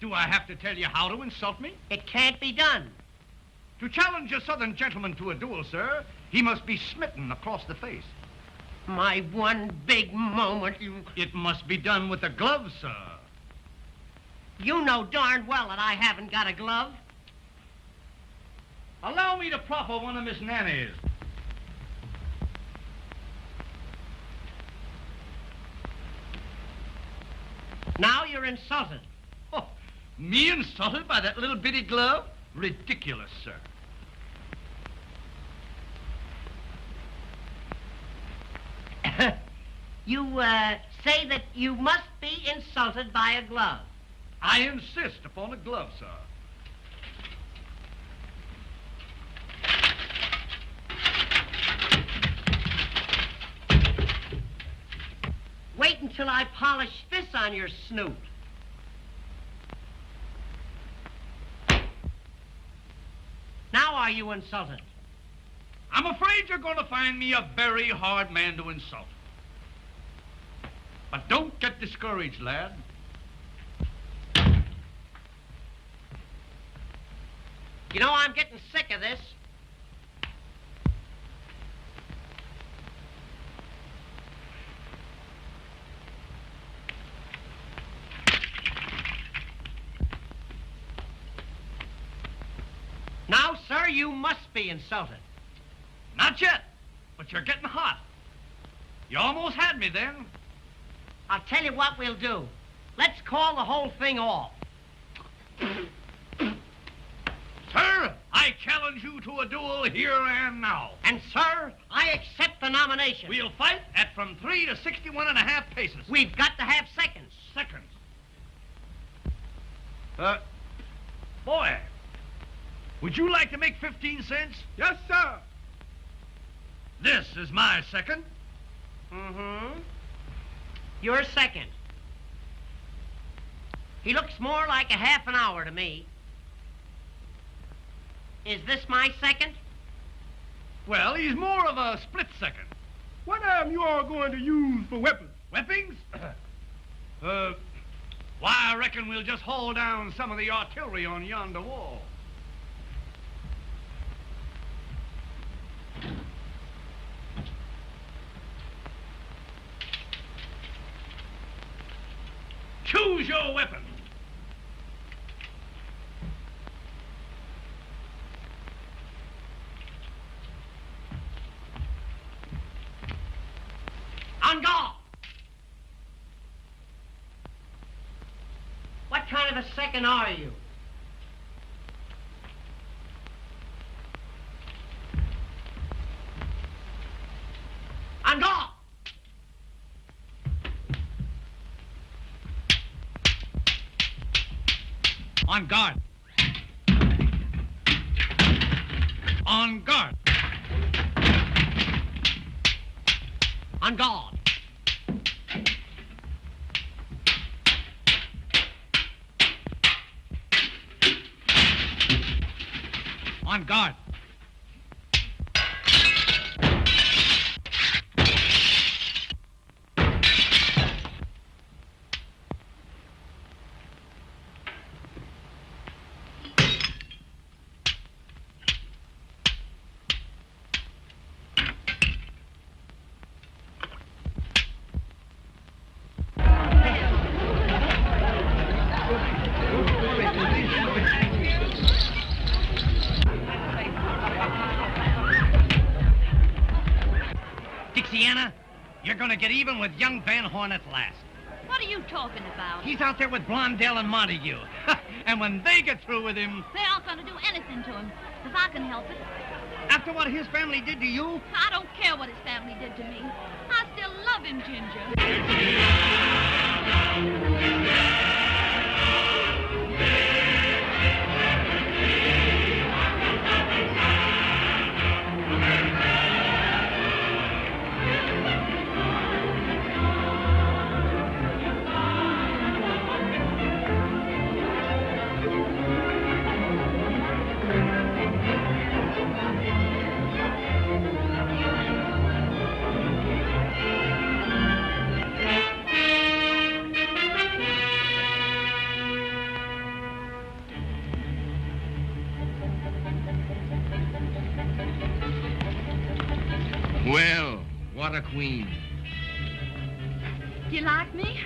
Do I have to tell you how to insult me? It can't be done. To challenge a southern gentleman to a duel, sir, he must be smitten across the face. My one big moment, you... It must be done with a glove, sir. You know darn well that I haven't got a glove. Allow me to proffer one of Miss Nanny's. Now you're insulted. Oh, me insulted by that little bitty glove? Ridiculous, sir. You, say that you must be insulted by a glove. I insist upon a glove, sir. Wait until I polish this on your snoot. Now are you insulted? I'm afraid you're going to find me a very hard man to insult. But don't get discouraged, lad. You know, I'm getting sick of this. Now, sir, you must be insulted. Not yet, but you're getting hot. You almost had me then. I'll tell you what we'll do. Let's call the whole thing off. Sir, I challenge you to a duel here and now. And, sir, I accept the nomination. We'll fight at from 3 to 61.5 paces. We've got to have seconds. Seconds. Boy, would you like to make 15 cents? Yes, sir. This is my second. Mm-hmm. You're second. He looks more like a half an hour to me. Is this my second? Well, he's more of a split second. What am you all going to use for weapons? Weapons? Why, I reckon we'll just haul down some of the artillery on yonder wall. Choose your weapon. On guard! What kind of a second are you? On guard. On guard. On guard. On guard. Dixiana, you're going to get even with young Van Horn at last. What are you talking about? He's out there with Blondell and Montague. And when they get through with him... They aren't going to do anything to him, if I can help it. After what his family did to you? I don't care what his family did to me. I still love him, Ginger. Well, what a queen. Do you like me?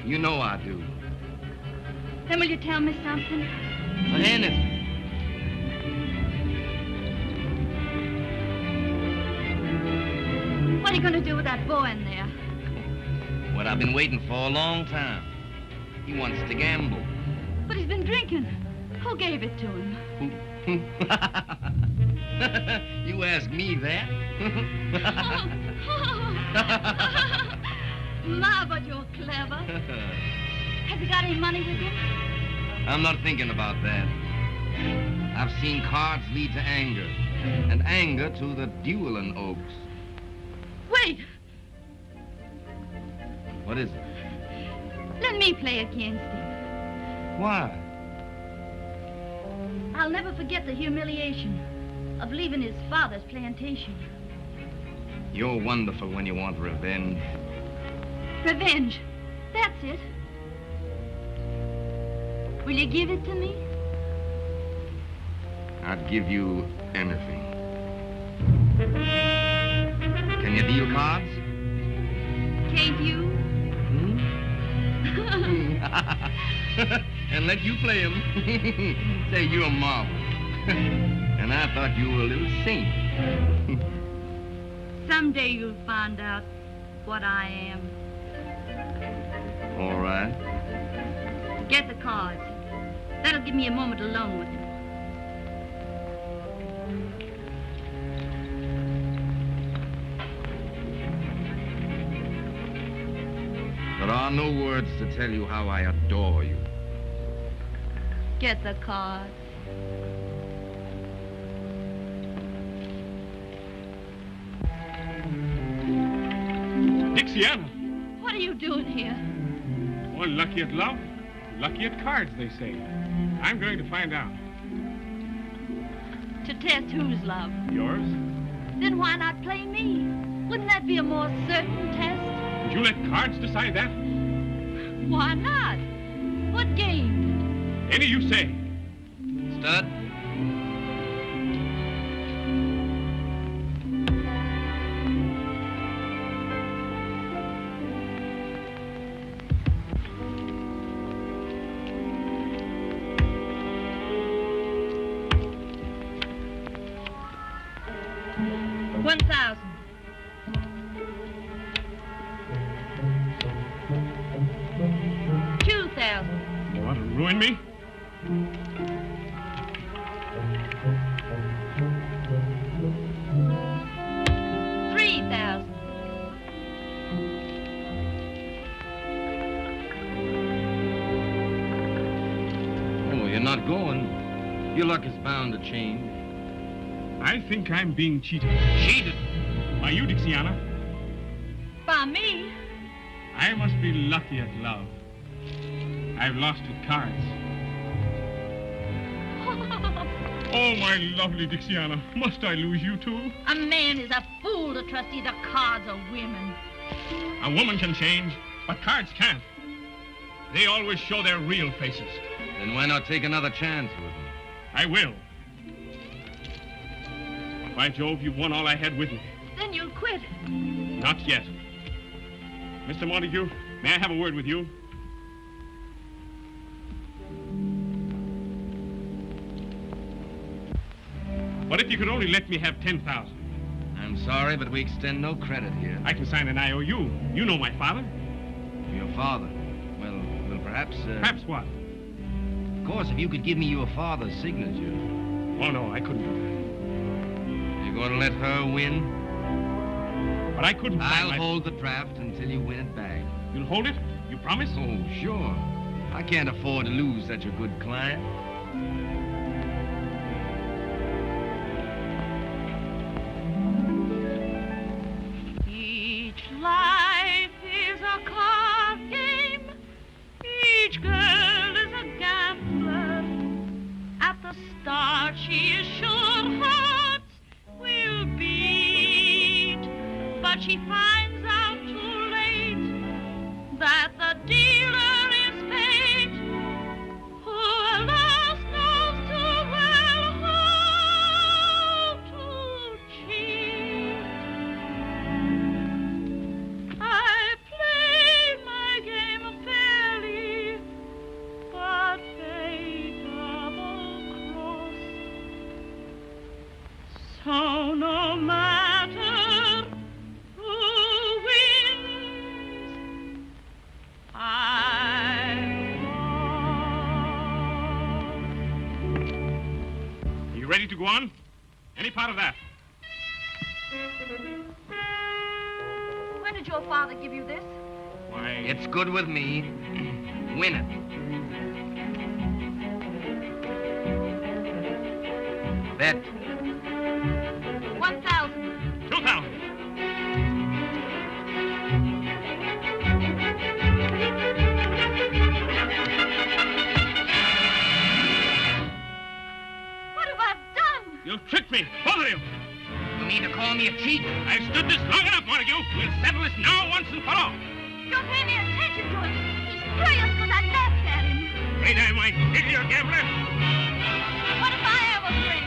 You know I do. Then will you tell me something? Anything. What are you going to do with that boy in there? What I've been waiting for a long time. He wants to gamble. But he's been drinking. Who gave it to him? You ask me that? Ma, but you're clever. Has he got any money with him? I'm not thinking about that. I've seen cards lead to anger, and anger to the dueling oaks. Wait! What is it? Let me play against him. Why? I'll never forget the humiliation of leaving his father's plantation. You're wonderful when you want revenge. Revenge. That's it. Will you give it to me? I'd give you anything. Can you deal cards? Can't you? And let you play him. Say you're a marvel. And I thought you were a little saint. Someday you'll find out what I am. All right. Get the cards. That'll give me a moment alone with him. There are no words to tell you how I adore you. Get the cards. Dixiana. What are you doing here? One lucky at love, lucky at cards, they say. I'm going to find out. To test whose love? Yours? Then why not play me? Wouldn't that be a more certain test? Would you let cards decide that? Why not? What game? Any you say. Stud? $1,000. $2,000. You want to ruin me? $3,000. Oh, you're not not going, your luck is bound to change. I think I'm being cheated. Cheated? By you, Dixiana. By me? I must be lucky at love. I've lost at cards. Oh, my lovely Dixiana, must I lose you too? A man is a fool to trust either cards or women. A woman can change, but cards can't. They always show their real faces. Then why not take another chance with them? I will. But by Jove, you've won all I had with me. Then you'll quit. Not yet. Mr. Montague, may I have a word with you? What if you could only let me have 10,000? I'm sorry, but we extend no credit here. I can sign an IOU. You know my father. Your father? Well, perhaps... Perhaps what? Of course, if you could give me your father's signature. Oh, no, I couldn't do that. You're going to let her win? But I couldn't... I'll hold the draft until you win it back. You'll hold it? You promise? Oh, sure. I can't afford to lose such a good client. Life is a card game. Each girl is a gambler. At the start, she is sure hearts will beat. But she finds out too late that the dealer is fate. Who alas knows too well how to cheat. I play my game fairly, but fate double-cross. So no matter who wins, I Are you ready to go on? Any part of that? When did your father give you this? Why... It's good with me. Win it. Bet. 1,000. 2,000. What have I done? You've tricked me, both of you. You mean to call me a cheat? I've stood this long enough, Montague. We'll settle this now once and for all. Don't pay any attention to him. He's furious because I laughed at him. Afraid I might kill you, gambler? What if I am afraid?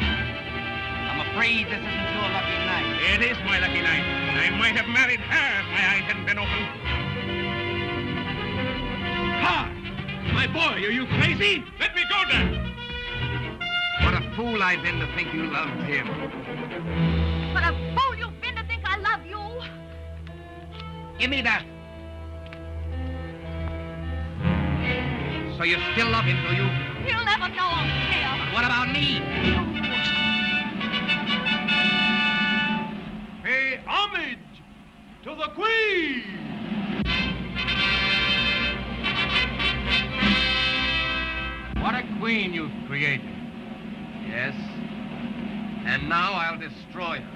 I'm afraid this isn't your lucky night. It is my lucky night. I might have married her if my eyes hadn't been open. Ha! My boy, are you crazy? Let me go, Dad. What a fool I've been to think you loved him. What a fool you've been to think I love you. Give me that. So you still love him, do you? He'll never know I'm here. But what about me? Pay homage to the Queen! What a queen you've created. Yes. And now I'll destroy her.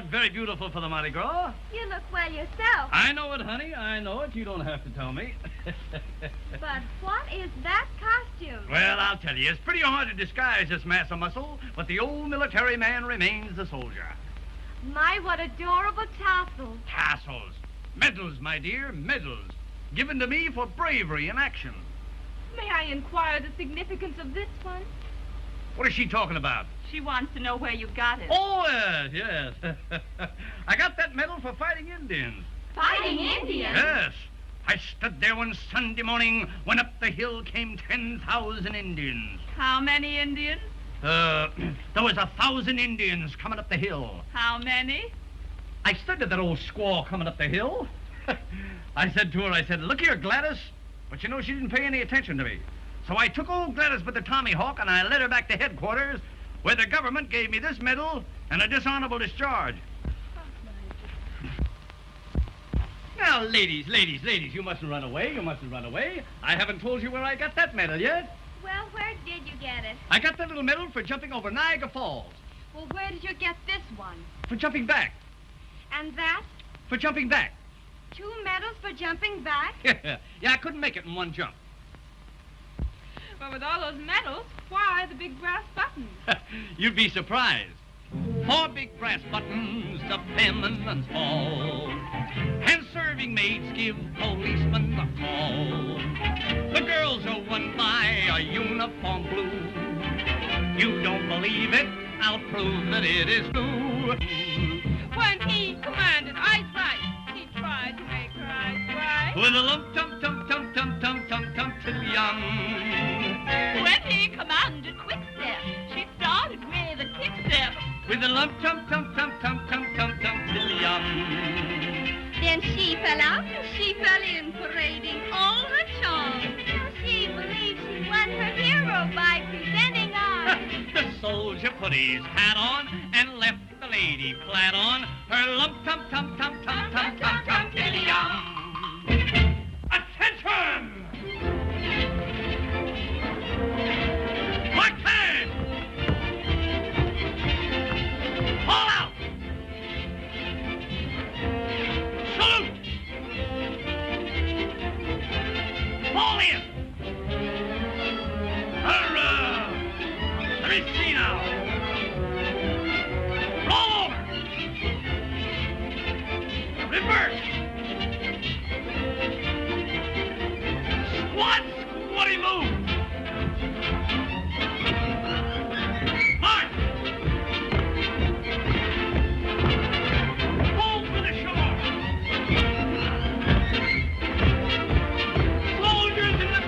look very beautiful for the Mardi Gras. You look well yourself. I know it, honey. I know it. You don't have to tell me. But what is that costume? Well, I'll tell you. It's pretty hard to disguise this mass of muscle, but the old military man remains the soldier. My, what adorable tassels. Tassels. Medals, my dear, medals. Given to me for bravery in action. May I inquire the significance of this one? What is she talking about? She wants to know where you got it. Oh, yes. I got that medal for fighting Indians. Fighting Indians? Yes. I stood there one Sunday morning when up the hill came 10,000 Indians. How many Indians? There was 1,000 Indians coming up the hill. How many? I stood to that old squaw coming up the hill. I said to her, look here, Gladys. But you know, she didn't pay any attention to me. So I took old Gladys by the Tommy Hawk and I led her back to headquarters where the government gave me this medal and a dishonorable discharge. Now, ladies, you mustn't run away. You mustn't run away. I haven't told you where I got that medal yet. Well, where did you get it? I got that little medal for jumping over Niagara Falls. Well, where did you get this one? For jumping back. And that? For jumping back. 2 medals for jumping back? Yeah, I couldn't make it in one jump. Well, with all those medals, why the big brass buttons? You'd be surprised. 4 big brass buttons to feminines all. And serving maids give policemen a call. The girls are won by a uniform blue. You don't believe it? I'll prove that it is true. When he commanded eyes right, he tried to make her eyes bright. With a lump tum tum tum tum tum tum tum till young. When he commanded quick step, she started with a kick step. With a lump tum tum tum tum tum tum tum till young. Then she fell out and she fell in, parading all her charms. She believed she won her hero by presenting arms. The soldier put his hat on and left the lady flat on her lump tum tum tum tum tum tum tum till young. Attention! Mark time! All out! Salute! Fall in! Hurrah! Let me see now. Roll over! Reverse! Squat! Squatty move! March! Hold for the shore! Soldiers in the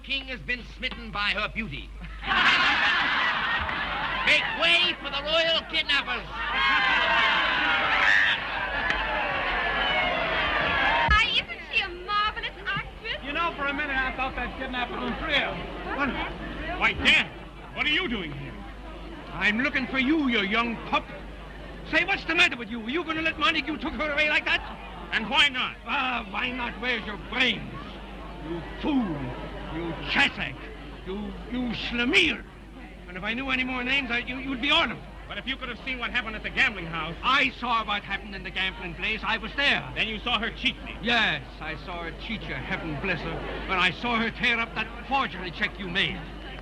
king has been smitten by her beauty. Make way for the royal kidnappers. Isn't she a marvelous actress? You know, for a minute I thought that kidnapping was real. Why, Dad, what are you doing here? I'm looking for you, you young pup. Say, what's the matter with you? Are you going to let Montague took her away like that? And why not? Why not? Where's your brains? You fool. You chassack. You schlemiel. And if I knew any more names, you'd be on them. But if you could have seen what happened at the gambling house... I saw what happened in the gambling place. I was there. Then you saw her cheat me. Yes, I saw her cheat you, heaven bless her. When I saw her tear up that forgery check you made.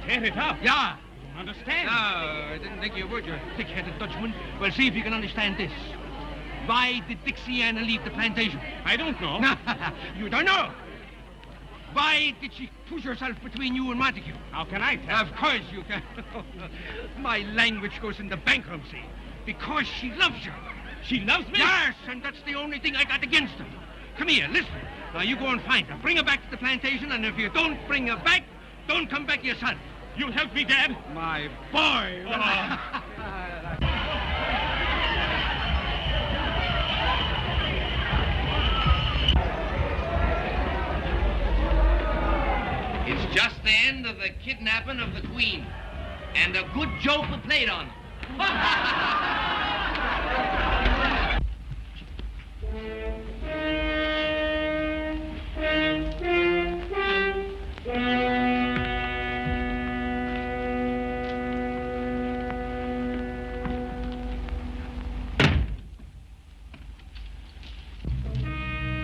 Tear it up? Yeah. I don't understand. No, I didn't think you would, you thick-headed Dutchman. Well, see if you can understand this. Why did Dixiana leave the plantation? I don't know. You don't know? Why did she push herself between you and Montague? How can I tell? Of course you can. My language goes into bankruptcy. Because she loves you. She loves me? Yes, and that's the only thing I got against her. Come here, listen. Now, you go and find her. Bring her back to the plantation, and if you don't bring her back, don't come back yourself. You'll help me, Dad? My boy. It's just the end of the kidnapping of the Queen. And a good joke we played on.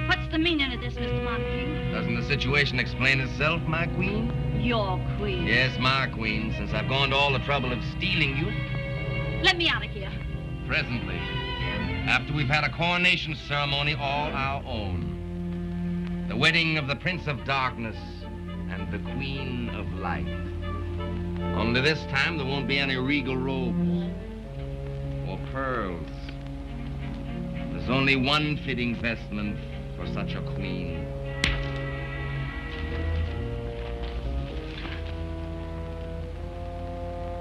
What's the meaning of this, Mr. Montague? Doesn't the situation explain itself, my queen? Your queen. Yes, my queen, since I've gone to all the trouble of stealing you. Let me out of here. Presently, after we've had a coronation ceremony all our own. The wedding of the Prince of Darkness and the Queen of Light. Only this time there won't be any regal robes or pearls. There's only one fitting vestment for such a queen.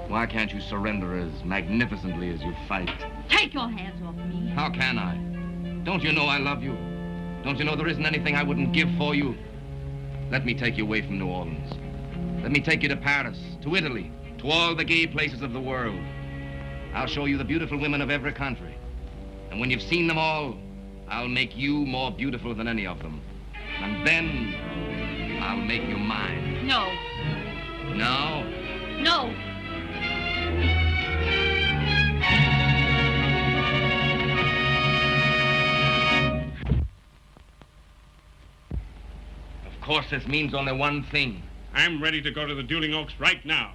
Why can't you surrender as magnificently as you fight? Take your hands off me. How can I? Don't you know I love you? Don't you know there isn't anything I wouldn't give for you? Let me take you away from New Orleans. Let me take you to Paris, to Italy, to all the gay places of the world. I'll show you the beautiful women of every country. And when you've seen them all, I'll make you more beautiful than any of them. And then I'll make you mine. No. No? No. Of course, this means only one thing. I'm ready to go to the Dueling Oaks right now.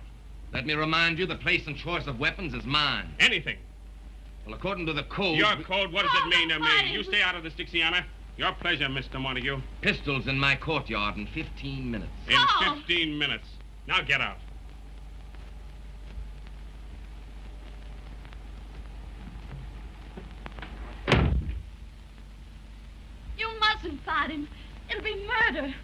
Let me remind you, the place and choice of weapons is mine. Anything. Well, according to the code... Your code, what does it mean to me? You stay out of this, Dixiana. Your pleasure, Mr. Montague. Pistols in my courtyard in 15 minutes. In 15 minutes. Now get out. You mustn't fight him. It'll be murder.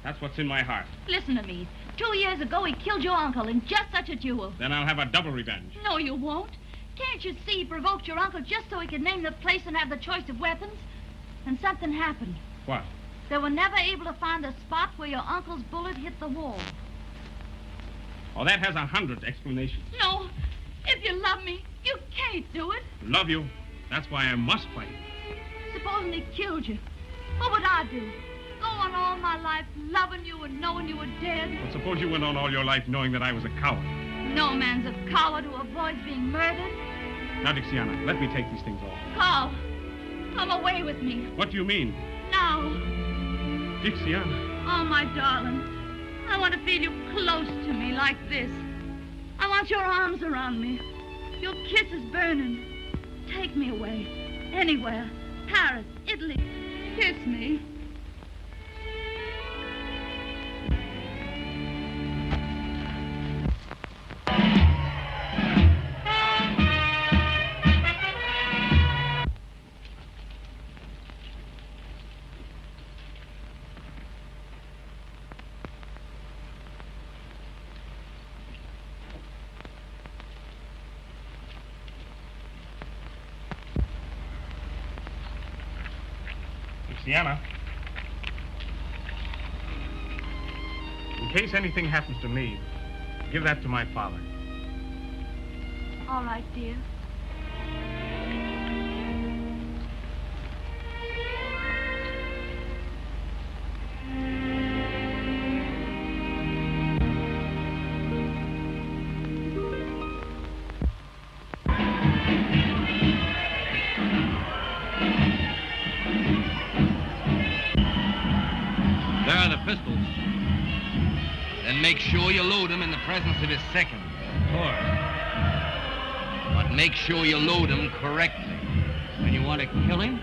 That's what's in my heart. Listen to me. 2 years ago, he killed your uncle in just such a duel. Then I'll have a double revenge. No, you won't. Can't you see he provoked your uncle just so he could name the place and have the choice of weapons? And something happened. What? They were never able to find the spot where your uncle's bullet hit the wall. Oh, that has 100 explanations. No. If you love me, you can't do it. Love you. That's why I must fight. Supposing he killed you, what would I do? Go on all my life loving you and knowing you were dead? But suppose you went on all your life knowing that I was a coward. No man's a coward who avoids being murdered. Now, Dixiana, let me take these things off. Carl, come away with me. What do you mean? Now. Dixiana. Oh, my darling. I want to feel you close to me like this. I want your arms around me. Your kisses burning. Take me away. Anywhere. Paris, Italy. Kiss me. Dixiana. In case anything happens to me, give that to my father. All right, dear. There are the pistols. Then make sure you load them in the presence of his second. Of course. But make sure you load them correctly. When you want to kill him?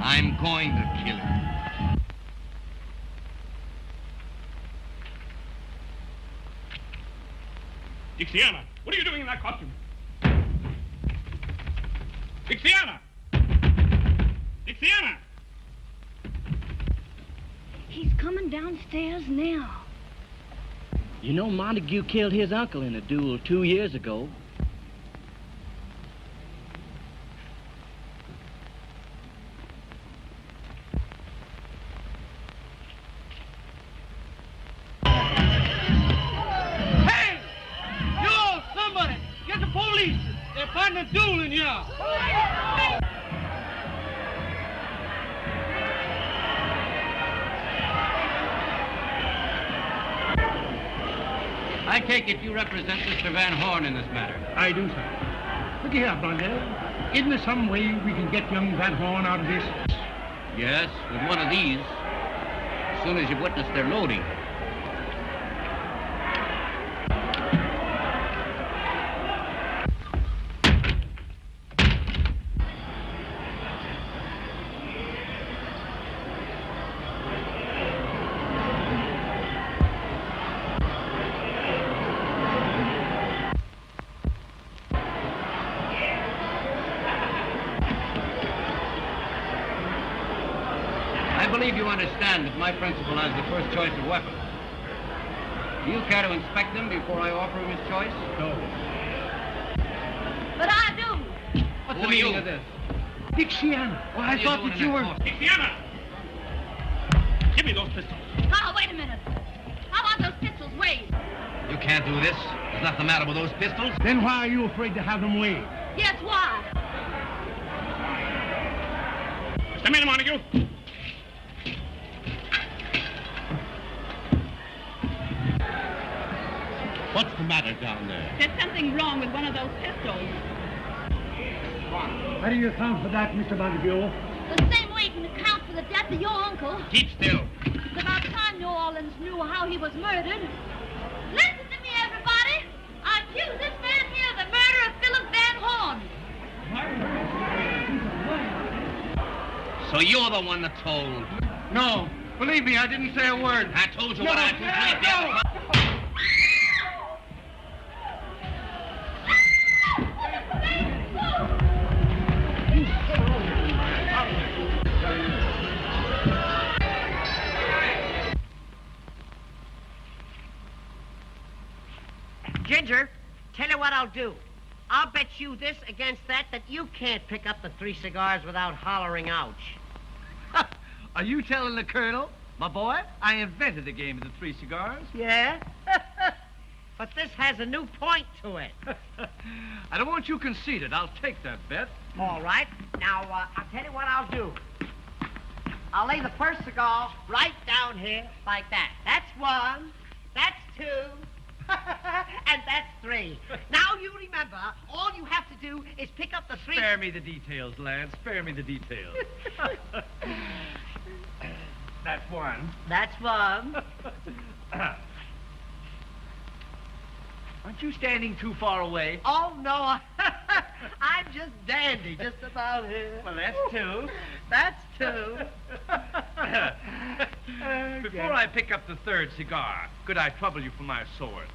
I'm going to kill him. Dixiana, what are you doing in that costume? Dixiana! Dixiana! He's coming downstairs now. You know Montague killed his uncle in a duel 2 years ago. Hey! You, somebody! Get the police! They're fighting a duel in here! I take it you represent Mr. Van Horn in this matter. I do, sir. Look here, Blondell. Isn't there some way we can get young Van Horn out of this? Yes, with one of these, as soon as you've witnessed their loading. I believe you understand that my principal has the first choice of weapons. Do you care to inspect them before I offer him his choice? No. But I do. What's the meaning of this? Dixiana. Well, I thought that you were... Dixiana! Give me those pistols. Oh, wait a minute. How about those pistols weighed? You can't do this. There's nothing the matter with those pistols. Then why are you afraid to have them weighed? Yes, why? Just a minute, Montague. What's the matter down there? There's something wrong with one of those pistols. How do you account for that, Mr. Montague? The same way you can account for the death of your uncle. Keep still. It's about time New Orleans knew how he was murdered. Listen to me, everybody. I accuse this man here of the murder of Philip Van Horn. So you're the one that told. No, believe me, I didn't say a word. I told you what I told you. Ginger, tell you what I'll do. I'll bet you this against that you can't pick up the 3 cigars without hollering ouch. Are you telling the Colonel? My boy, I invented the game of the 3 cigars. Yeah? But this has a new point to it. I don't want you conceited. I'll take that bet. All right. Now, I'll tell you what I'll do. I'll lay the first cigar right down here like that. That's 1. That's 2. And that's 3. Now you remember, all you have to do is pick up the 3... Spare me the details, lad. Spare me the details. That's 1. That's 1. Aren't you standing too far away? Oh, no. I'm just dandy, just about here. Well, that's 2. That's 2. Before I pick up the 3rd cigar, could I trouble you for my sword?